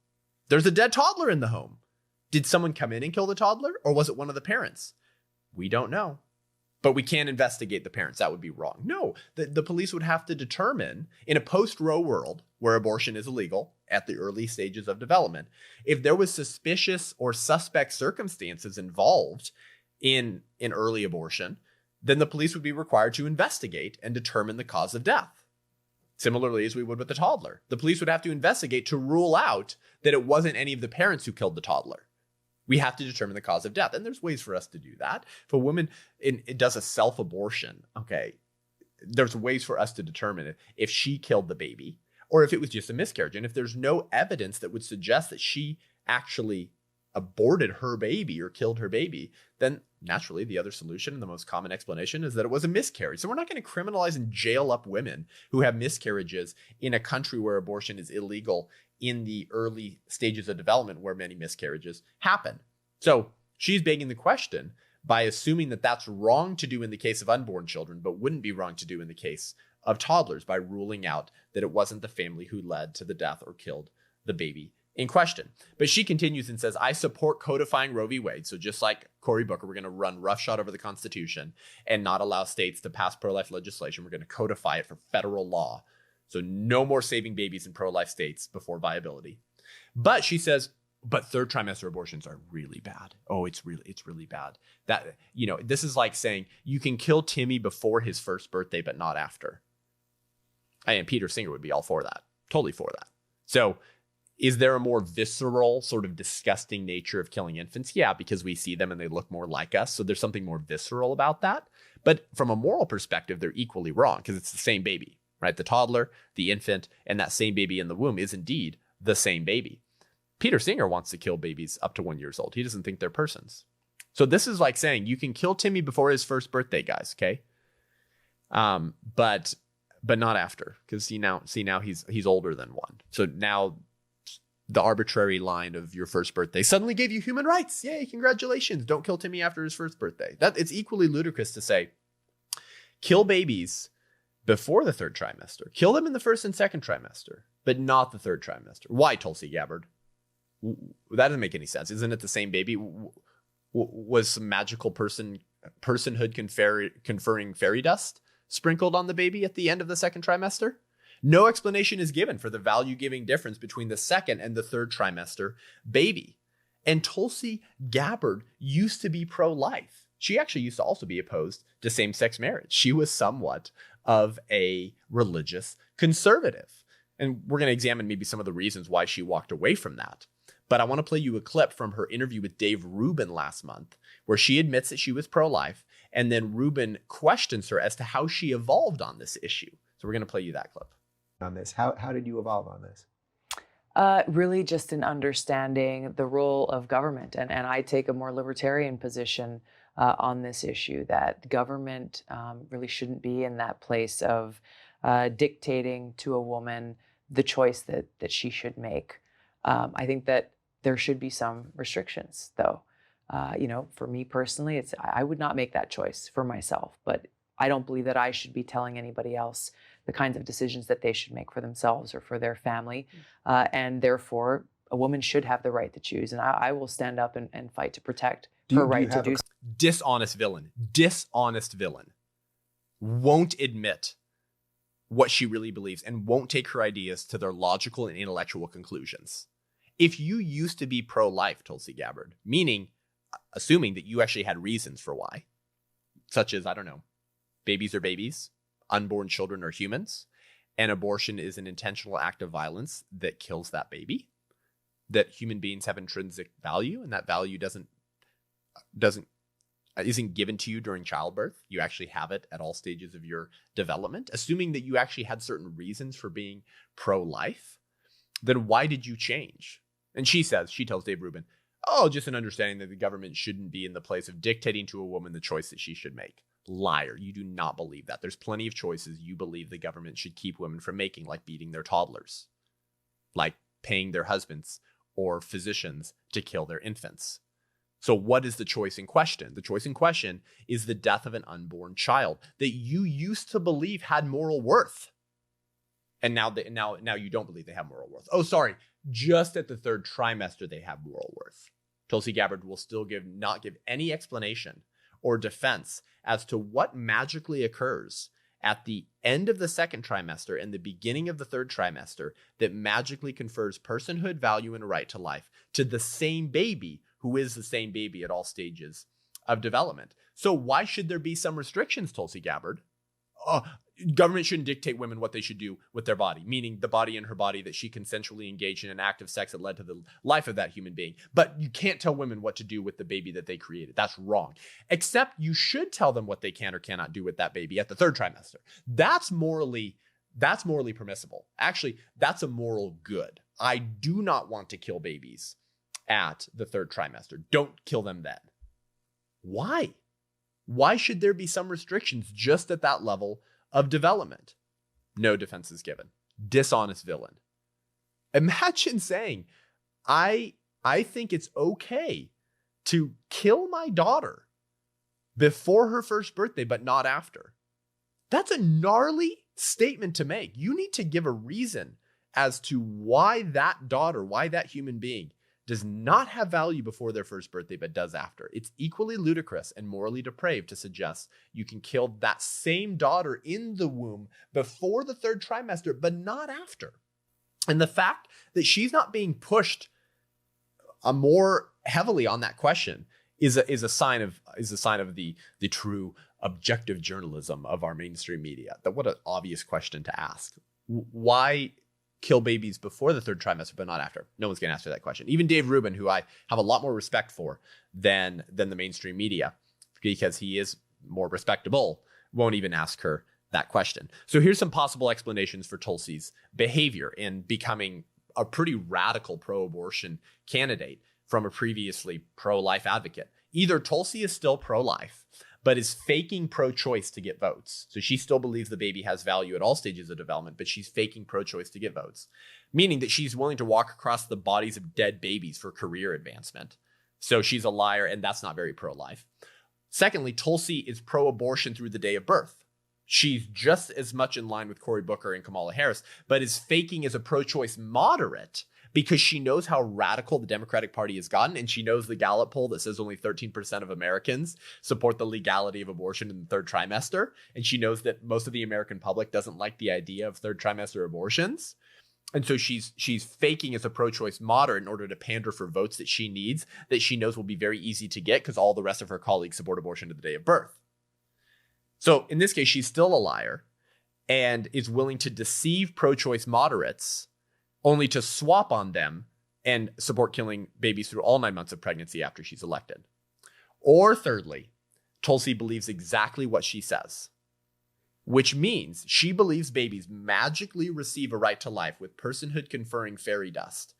There's a dead toddler in the home. Did someone come in and kill the toddler, or was it one of the parents? We don't know. But we can't investigate the parents. That would be wrong. No, the police would have to determine in a post-Roe world where abortion is illegal at the early stages of development, if there was suspicious or suspect circumstances involved in early abortion, then the police would be required to investigate and determine the cause of death. Similarly, as we would with the toddler, the police would have to investigate to rule out that it wasn't any of the parents who killed the toddler. We have to determine the cause of death. And there's ways for us to do that. If a woman it does a self-abortion, okay, there's ways for us to determine if she killed the baby or if it was just a miscarriage. And if there's no evidence that would suggest that she actually aborted her baby or killed her baby, then naturally the other solution and the most common explanation is that it was a miscarriage. So we're not going to criminalize and jail up women who have miscarriages in a country where abortion is illegal in the early stages of development where many miscarriages happen. So she's begging the question by assuming that that's wrong to do in the case of unborn children, but wouldn't be wrong to do in the case of toddlers, by ruling out that it wasn't the family who led to the death or killed the baby in question. But she continues and says, I support codifying Roe v. Wade. So just like Cory Booker, we're going to run roughshod over the Constitution and not allow states to pass pro-life legislation. We're going to codify it for federal law. So no more saving babies in pro-life states before viability. But she says, but third trimester abortions are really bad. Oh, it's really bad. That, this is like saying you can kill Timmy before his first birthday, but not after. And Peter Singer would be all for that. Totally for that. So is there a more visceral, sort of disgusting nature of killing infants? Yeah, because we see them and they look more like us. So there's something more visceral about that. But from a moral perspective, they're equally wrong because it's the same baby, right? The toddler, the infant, and that same baby in the womb is indeed the same baby. Peter Singer wants to kill babies up to 1 year old. He doesn't think they're persons. So this is like saying you can kill Timmy before his first birthday, guys. Okay. But not after, because now he's older than one. So now the arbitrary line of your first birthday suddenly gave you human rights. Yay, congratulations. Don't kill Timmy after his first birthday. It's equally ludicrous to say, kill babies before the third trimester. Kill them in the first and second trimester, but not the third trimester. Why, Tulsi Gabbard? That doesn't make any sense. Isn't it the same baby? Was some magical personhood conferring fairy dust sprinkled on the baby at the end of the second trimester? No explanation is given for the value-giving difference between the second and the third trimester baby. And Tulsi Gabbard used to be pro-life. She actually used to also be opposed to same-sex marriage. She was somewhat of a religious conservative. And we're going to examine maybe some of the reasons why she walked away from that. But I want to play you a clip from her interview with Dave Rubin last month, where she admits that she was pro-life, and then Rubin questions her as to how she evolved on this issue. So we're going to play you that clip. On this, how did you evolve on this? Really just in understanding the role of government. And I take a more libertarian position on this issue, that government really shouldn't be in that place of dictating to a woman the choice that she should make. I think that there should be some restrictions, though. For me personally, I would not make that choice for myself, but I don't believe that I should be telling anybody else the kinds of decisions that they should make for themselves or for their family. And therefore, a woman should have the right to choose. And I will stand up and fight to protect her right to do so. Dishonest villain won't admit what she really believes and won't take her ideas to their logical and intellectual conclusions. If you used to be pro-life, Tulsi Gabbard, meaning, assuming that you actually had reasons for why, such as, I don't know, babies are babies, unborn children are humans, and abortion is an intentional act of violence that kills that baby, that human beings have intrinsic value, and that value isn't given to you during childbirth. You actually have it at all stages of your development. Assuming that you actually had certain reasons for being pro-life, then why did you change? And she tells Dave Rubin, just an understanding that the government shouldn't be in the place of dictating to a woman the choice that she should make. Liar. You do not believe that. There's plenty of choices you believe the government should keep women from making, like beating their toddlers, like paying their husbands or physicians to kill their infants. So what is the choice in question? The choice in question is the death of an unborn child that you used to believe had moral worth. And now you don't believe they have moral worth. Oh, sorry. Just at the third trimester, they have moral worth. Tulsi Gabbard will still not give any explanation or defense as to what magically occurs at the end of the second trimester and the beginning of the third trimester that magically confers personhood, value, and a right to life to the same baby who is the same baby at all stages of development. So why should there be some restrictions, Tulsi Gabbard? Government shouldn't dictate women what they should do with their body, meaning the body in her body that she consensually engaged in an act of sex that led to the life of that human being. But you can't tell women what to do with the baby that they created. That's wrong. Except you should tell them what they can or cannot do with that baby at the third trimester. That's morally permissible. Actually, that's a moral good. I do not want to kill babies at the third trimester. Don't kill them then. Why? Why should there be some restrictions just at that level of development? No defense is given. Dishonest villain. Imagine saying, I think it's okay to kill my daughter before her first birthday, but not after. That's a gnarly statement to make. You need to give a reason as to why that daughter, why that human being does not have value before their first birthday, but does after. It's equally ludicrous and morally depraved to suggest you can kill that same daughter in the womb before the third trimester, but not after. And the fact that she's not being pushed more heavily on that question is a sign of the true objective journalism of our mainstream media. That what an obvious question to ask. Why kill babies before the third trimester, but not after? No one's going to answer that question. Even Dave Rubin, who I have a lot more respect for than the mainstream media, because he is more respectable, won't even ask her that question. So here's some possible explanations for Tulsi's behavior in becoming a pretty radical pro-abortion candidate from a previously pro-life advocate. Either Tulsi is still pro-life, but is faking pro-choice to get votes. So she still believes the baby has value at all stages of development, but she's faking pro-choice to get votes, meaning that she's willing to walk across the bodies of dead babies for career advancement. So she's a liar, and that's not very pro-life. Secondly, Tulsi is pro-abortion through the day of birth. She's just as much in line with Cory Booker and Kamala Harris, but is faking as a pro-choice moderate because she knows how radical the Democratic Party has gotten, and she knows the Gallup poll that says only 13% of Americans support the legality of abortion in the third trimester, and she knows that most of the American public doesn't like the idea of third trimester abortions. And so she's faking as a pro-choice moderate in order to pander for votes that she needs, that she knows will be very easy to get because all the rest of her colleagues support abortion to the day of birth. So in this case, she's still a liar and is willing to deceive pro-choice moderates only to swap on them and support killing babies through all 9 months of pregnancy after she's elected. Or thirdly, Tulsi believes exactly what she says, which means she believes babies magically receive a right to life with personhood conferring fairy dust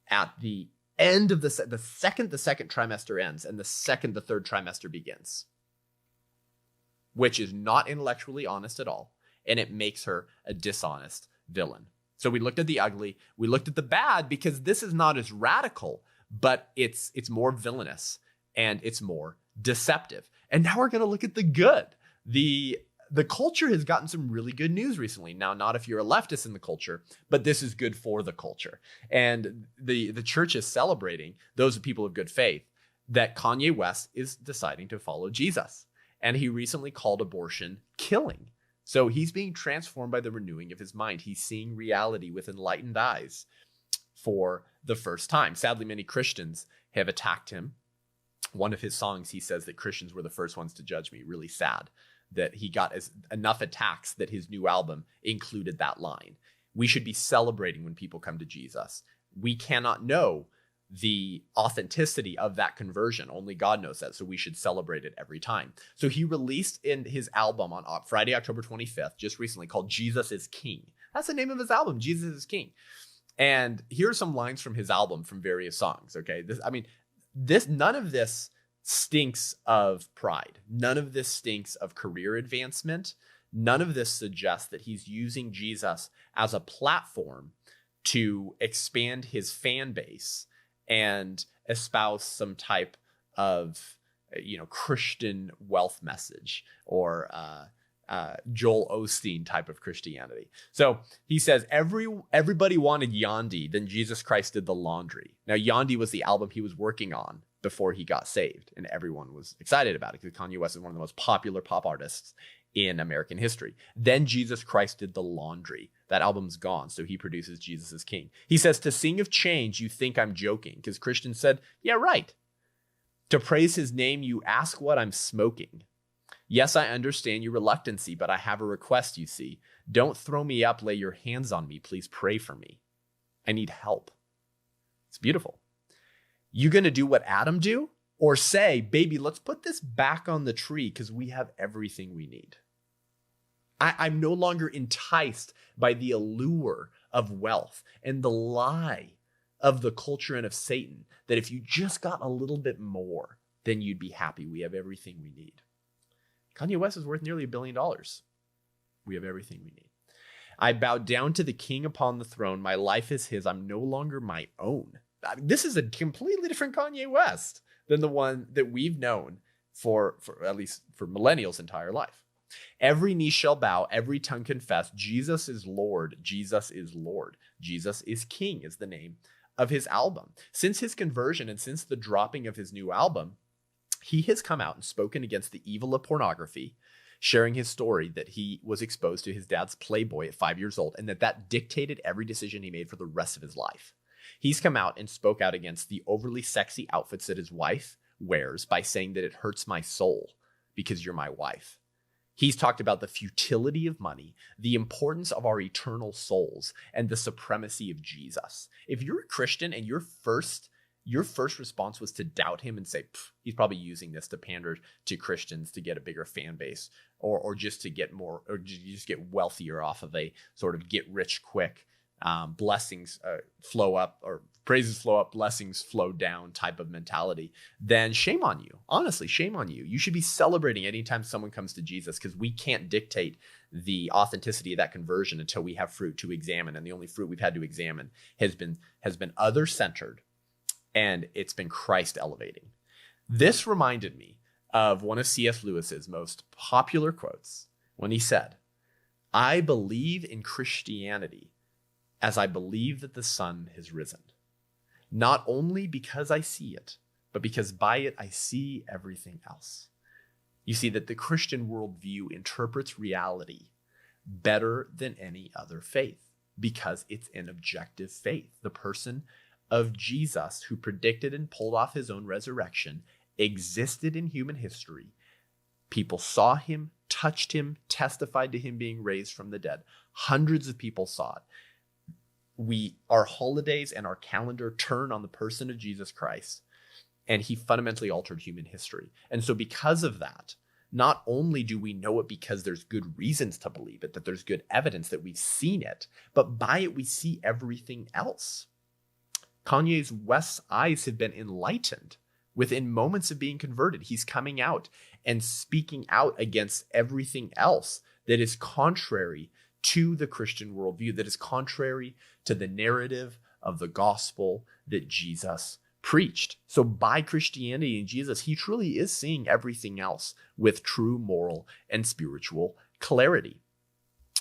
at the end of the second trimester ends and the second the third trimester begins, which is not intellectually honest at all. And it makes her a dishonest villain. So we looked at the ugly, we looked at the bad, because this is not as radical, but it's more villainous and it's more deceptive. And now we're going to look at the good. The culture has gotten some really good news recently. Now, not if you're a leftist in the culture, but this is good for the culture. And the church is celebrating, those people of good faith, that Kanye West is deciding to follow Jesus. And he recently called abortion killing. So he's being transformed by the renewing of his mind. He's seeing reality with enlightened eyes for the first time. Sadly, many Christians have attacked him. One of his songs, he says that Christians were the first ones to judge me. Really sad that he got enough attacks that his new album included that line. We should be celebrating when people come to Jesus. We cannot know the authenticity of that conversion. Only God knows that. So we should celebrate it every time. So he released in his album on Friday, October 25th, just recently, called Jesus is King. That's the name of his album, Jesus is King. And here are some lines from his album from various songs. Okay. None of this stinks of pride. None of this stinks of career advancement. None of this suggests that he's using Jesus as a platform to expand his fan base and espouse some type of, Christian wealth message or Joel Osteen type of Christianity. So he says, everybody wanted Yandhi, then Jesus Christ did the laundry. Now, Yandhi was the album he was working on before he got saved, and everyone was excited about it because Kanye West is one of the most popular pop artists in American history. Then Jesus Christ did the laundry. That album's gone, so he produces Jesus is King. He says, to sing of change, you think I'm joking, because Christians said, yeah, right. To praise his name, you ask what I'm smoking. Yes, I understand your reluctancy, but I have a request, you see. Don't throw me up, lay your hands on me, please pray for me. I need help. It's beautiful. You gonna do what Adam do? Or say, baby, let's put this back on the tree because we have everything we need. I'm no longer enticed by the allure of wealth and the lie of the culture and of Satan that if you just got a little bit more, then you'd be happy. We have everything we need. Kanye West is worth nearly $1 billion. We have everything we need. I bow down to the king upon the throne. My life is his. I'm no longer my own. This is a completely different Kanye West than the one that we've known for at least for millennials' entire life. Every knee shall bow, every tongue confess, Jesus is Lord, Jesus is Lord, Jesus is King is the name of his album. Since his conversion and since the dropping of his new album, he has come out and spoken against the evil of pornography, sharing his story that he was exposed to his dad's Playboy at 5 years old and that dictated every decision he made for the rest of his life. He's come out and spoke out against the overly sexy outfits that his wife wears by saying that it hurts my soul because you're my wife. He's talked about the futility of money, the importance of our eternal souls, and the supremacy of Jesus. If you're a Christian and your first response was to doubt him and say, he's probably using this to pander to Christians to get a bigger fan base or just to get more, or just get wealthier off of a sort of get rich quick, blessings flow up or praises flow up, blessings flow down type of mentality, then shame on you. Honestly, shame on you. You should be celebrating anytime someone comes to Jesus because we can't dictate the authenticity of that conversion until we have fruit to examine. And the only fruit we've had to examine has been other-centered, and it's been Christ elevating. This reminded me of one of C.S. Lewis's most popular quotes when he said, I believe in Christianity as I believe that the sun has risen. Not only because I see it, but because by it I see everything else. You see that the Christian worldview interprets reality better than any other faith because it's an objective faith. The person of Jesus, who predicted and pulled off his own resurrection, existed in human history. People saw him, touched him, testified to him being raised from the dead. Hundreds of people saw it. Our holidays and our calendar turn on the person of Jesus Christ, and he fundamentally altered human history. And so because of that, not only do we know it because there's good reasons to believe it, that there's good evidence that we've seen it, but by it we see everything else. Kanye West's eyes have been enlightened. Within moments of being converted, he's coming out and speaking out against everything else that is contrary to the Christian worldview, that is contrary to the narrative of the gospel that Jesus preached. So by Christianity and Jesus, he truly is seeing everything else with true moral and spiritual clarity.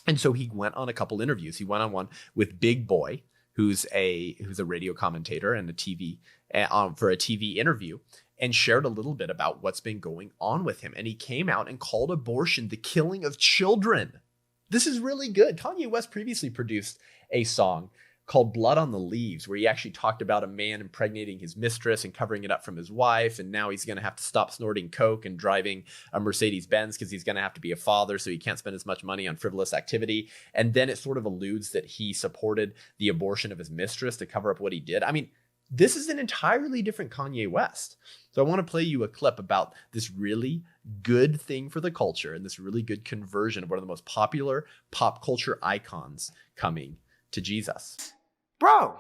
And so he went on a couple interviews. He went on one with Big Boy, who's a radio commentator and for a TV interview, and shared a little bit about what's been going on with him. And he came out and called abortion the killing of children. This is really good. Kanye West previously produced a song called Blood on the Leaves, where he actually talked about a man impregnating his mistress and covering it up from his wife. And now he's going to have to stop snorting coke and driving a Mercedes Benz because he's going to have to be a father, so he can't spend as much money on frivolous activity. And then it sort of alludes that he supported the abortion of his mistress to cover up what he did. I mean, this is an entirely different Kanye West. So I want to play you a clip about this really good thing for the culture and this really good conversion of one of the most popular pop culture icons coming to Jesus. Bro,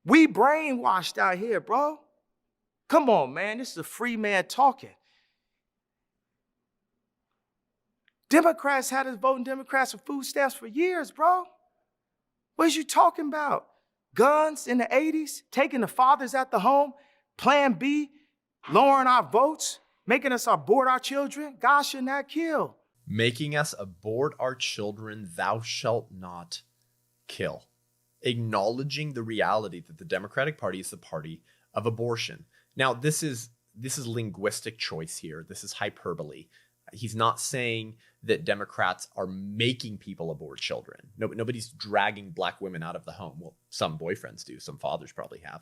we brainwashed out here, bro. Come on, man. This is a free man talking. Democrats had us voting Democrats for food stamps for years, bro. What is you talking about? Guns in the 80s, taking the fathers out the home, Plan B, lowering our votes, making us abort our children. God should not kill. Making us abort our children, thou shalt not kill. Acknowledging the reality that the Democratic Party is the party of abortion. Now, this is linguistic choice here. This is hyperbole. He's not saying that Democrats are making people abort children. Nobody's dragging black women out of the home. Well, some boyfriends do. Some fathers probably have.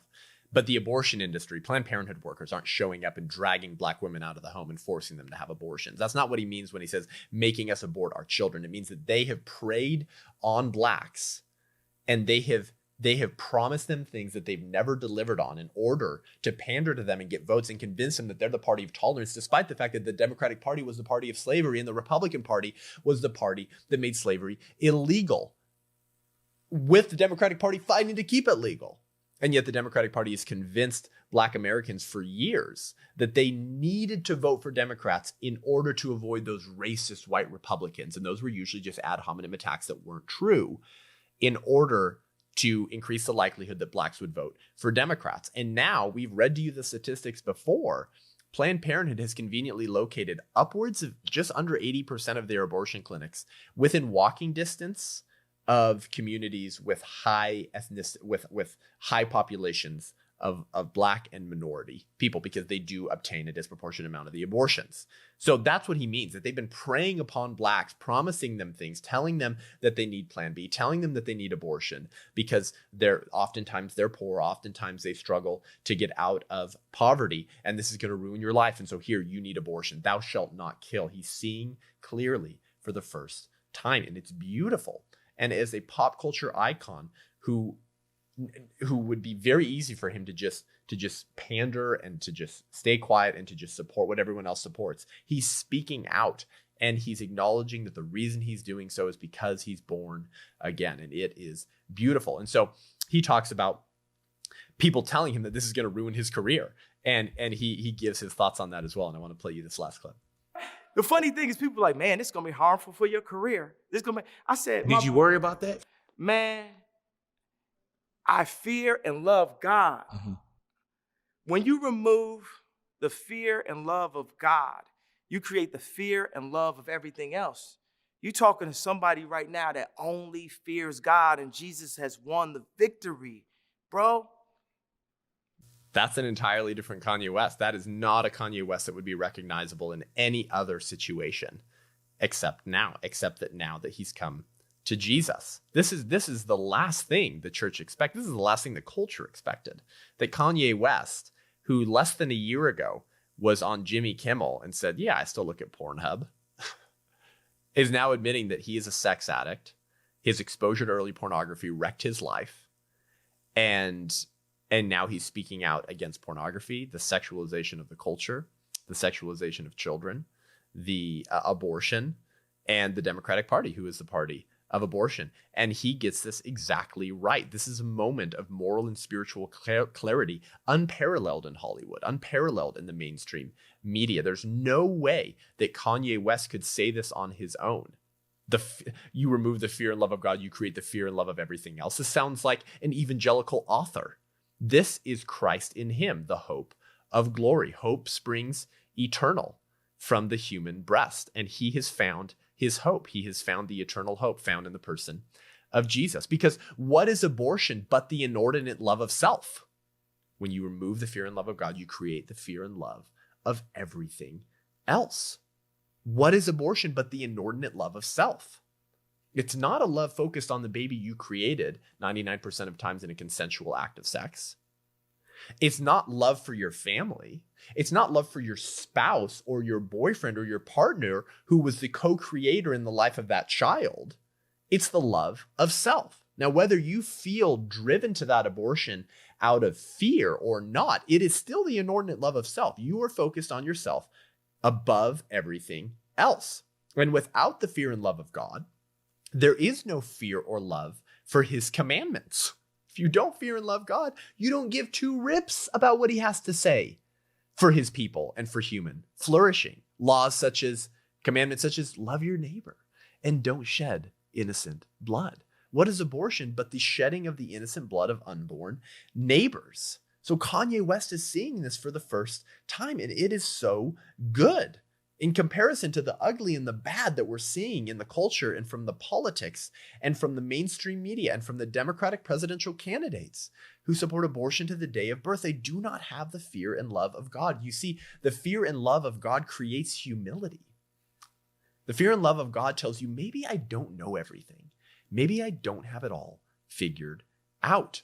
But the abortion industry, Planned Parenthood workers aren't showing up and dragging black women out of the home and forcing them to have abortions. That's not what he means when he says making us abort our children. It means that they have preyed on blacks and they have promised them things that they've never delivered on in order to pander to them and get votes and convince them that they're the party of tolerance, despite the fact that the Democratic Party was the party of slavery and the Republican Party was the party that made slavery illegal, with the Democratic Party fighting to keep it legal. And yet the Democratic Party has convinced black Americans for years that they needed to vote for Democrats in order to avoid those racist white Republicans. And those were usually just ad hominem attacks that weren't true, in order to increase the likelihood that blacks would vote for Democrats. And now, we've read to you the statistics before, Planned Parenthood has conveniently located upwards of just under 80% of their abortion clinics within walking distance of communities with high with high populations of black and minority people, because they do obtain a disproportionate amount of the abortions. So that's what he means, that they've been preying upon blacks, promising them things, telling them that they need Plan B, telling them that they need abortion, because oftentimes they're poor, oftentimes they struggle to get out of poverty, and this is going to ruin your life. And so here, you need abortion. Thou shalt not kill. He's seeing clearly for the first time, and it's beautiful. And as a pop culture icon who would be very easy for him to just pander and to just stay quiet and to just support what everyone else supports, he's speaking out, and he's acknowledging that the reason he's doing so is because he's born again, and it is beautiful. And so he talks about people telling him that this is going to ruin his career, and he gives his thoughts on that as well. And I want to play you this last clip. The funny thing is, people are like, man, this is going to be harmful for your career. I said, did you worry about that? Man, I fear and love God. Mm-hmm. When you remove the fear and love of God, you create the fear and love of everything else. You're talking to somebody right now that only fears God, and Jesus has won the victory, bro. That's an entirely different Kanye West. That is not a Kanye West that would be recognizable in any other situation, except that now that he's come to Jesus. This is the last thing the church expected. This is the last thing the culture expected. That Kanye West, who less than a year ago was on Jimmy Kimmel and said, yeah, I still look at Pornhub, is now admitting that he is a sex addict. His exposure to early pornography wrecked his life. And now he's speaking out against pornography, the sexualization of the culture, the sexualization of children, the abortion, and the Democratic Party, who is the party of abortion. And he gets this exactly right. This is a moment of moral and spiritual clarity, unparalleled in Hollywood, unparalleled in the mainstream media. There's no way that Kanye West could say this on his own. You remove the fear and love of God, you create the fear and love of everything else. This sounds like an evangelical author. This is Christ in him, the hope of glory. Hope springs eternal from the human breast, and he has found his hope. He has found the eternal hope found in the person of Jesus. Because what is abortion but the inordinate love of self? When you remove the fear and love of God, you create the fear and love of everything else. What is abortion but the inordinate love of self? It's not a love focused on the baby you created 99% of times in a consensual act of sex. It's not love for your family. It's not love for your spouse or your boyfriend or your partner who was the co-creator in the life of that child. It's the love of self. Now, whether you feel driven to that abortion out of fear or not, it is still the inordinate love of self. You are focused on yourself above everything else. And without the fear and love of God, there is no fear or love for his commandments. If you don't fear and love God, you don't give two rips about what he has to say for his people and for human flourishing. Laws such as, commandments such as love your neighbor and don't shed innocent blood. What is abortion but the shedding of the innocent blood of unborn neighbors? So Kanye West is seeing this for the first time, and it is so good in comparison to the ugly and the bad that we're seeing in the culture and from the politics and from the mainstream media and from the Democratic presidential candidates who support abortion to the day of birth. They do not have the fear and love of God. You see, the fear and love of God creates humility. The fear and love of God tells you, maybe I don't know everything. Maybe I don't have it all figured out.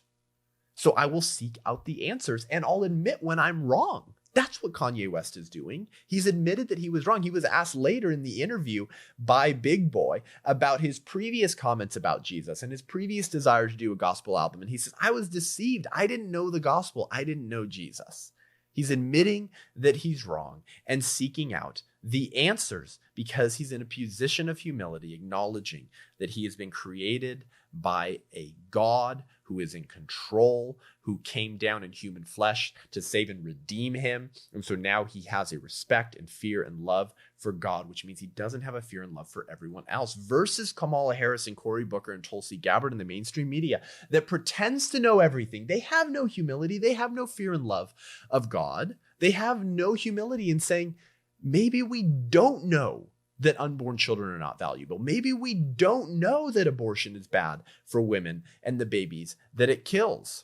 So I will seek out the answers and I'll admit when I'm wrong. That's what Kanye West is doing. He's admitted that he was wrong. He was asked later in the interview by Big Boy about his previous comments about Jesus and his previous desire to do a gospel album. And he says, I was deceived. I didn't know the gospel. I didn't know Jesus. He's admitting that he's wrong and seeking out the answers because he's in a position of humility, acknowledging that he has been created by a God who is in control, who came down in human flesh to save and redeem him. And so now he has a respect and fear and love for God, which means he doesn't have a fear and love for everyone else. Versus Kamala Harris and Cory Booker and Tulsi Gabbard in the mainstream media that pretends to know everything. They have no humility. They have no fear and love of God. They have no humility in saying, maybe we don't know that unborn children are not valuable. Maybe we don't know that abortion is bad for women and the babies that it kills.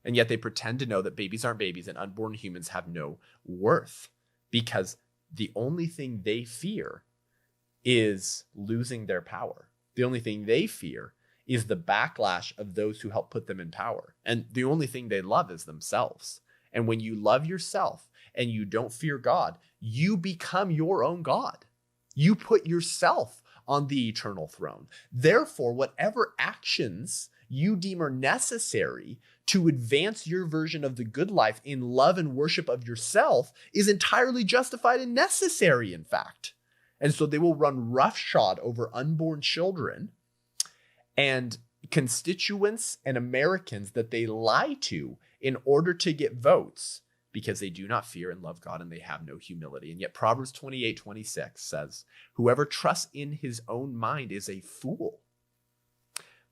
And yet they pretend to know that babies aren't babies and unborn humans have no worth because the only thing they fear is losing their power. The only thing they fear is the backlash of those who help put them in power. And the only thing they love is themselves. And when you love yourself and you don't fear God, you become your own God. You put yourself on the eternal throne. Therefore, whatever actions you deem are necessary to advance your version of the good life in love and worship of yourself is entirely justified and necessary, in fact. And so they will run roughshod over unborn children and constituents and Americans that they lie to in order to get votes, because they do not fear and love God and they have no humility. And yet Proverbs 28:26 says, whoever trusts in his own mind is a fool,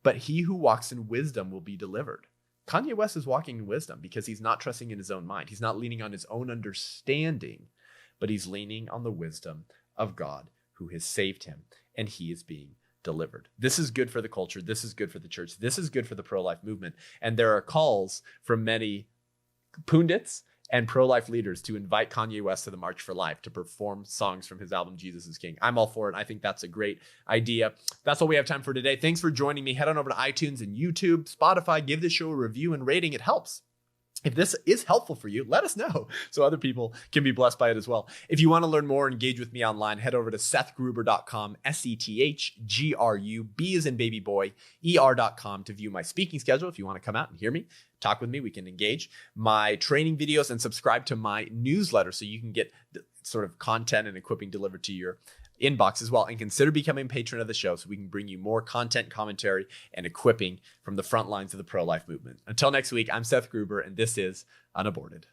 but he who walks in wisdom will be delivered. Kanye West is walking in wisdom because he's not trusting in his own mind. He's not leaning on his own understanding, but he's leaning on the wisdom of God who has saved him, and he is being delivered. This is good for the culture. This is good for the church. This is good for the pro-life movement. And there are calls from many pundits and pro-life leaders to invite Kanye West to the March for Life to perform songs from his album, Jesus is King. I'm all for it. I think that's a great idea. That's all we have time for today. Thanks for joining me. Head on over to iTunes and YouTube, Spotify. Give this show a review and rating. It helps. If this is helpful for you, let us know so other people can be blessed by it as well. If you want to learn more, engage with me online, head over to sethgruber.com, SETHGRU, B as in baby boy, ER.com to view my speaking schedule. If you want to come out and hear me, talk with me, we can engage, my training videos, and subscribe to my newsletter so you can get the sort of content and equipping delivered to your inbox as well, and consider becoming a patron of the show so we can bring you more content, commentary, and equipping from the front lines of the pro-life movement. Until next week, I'm Seth Gruber, and this is UnAborted.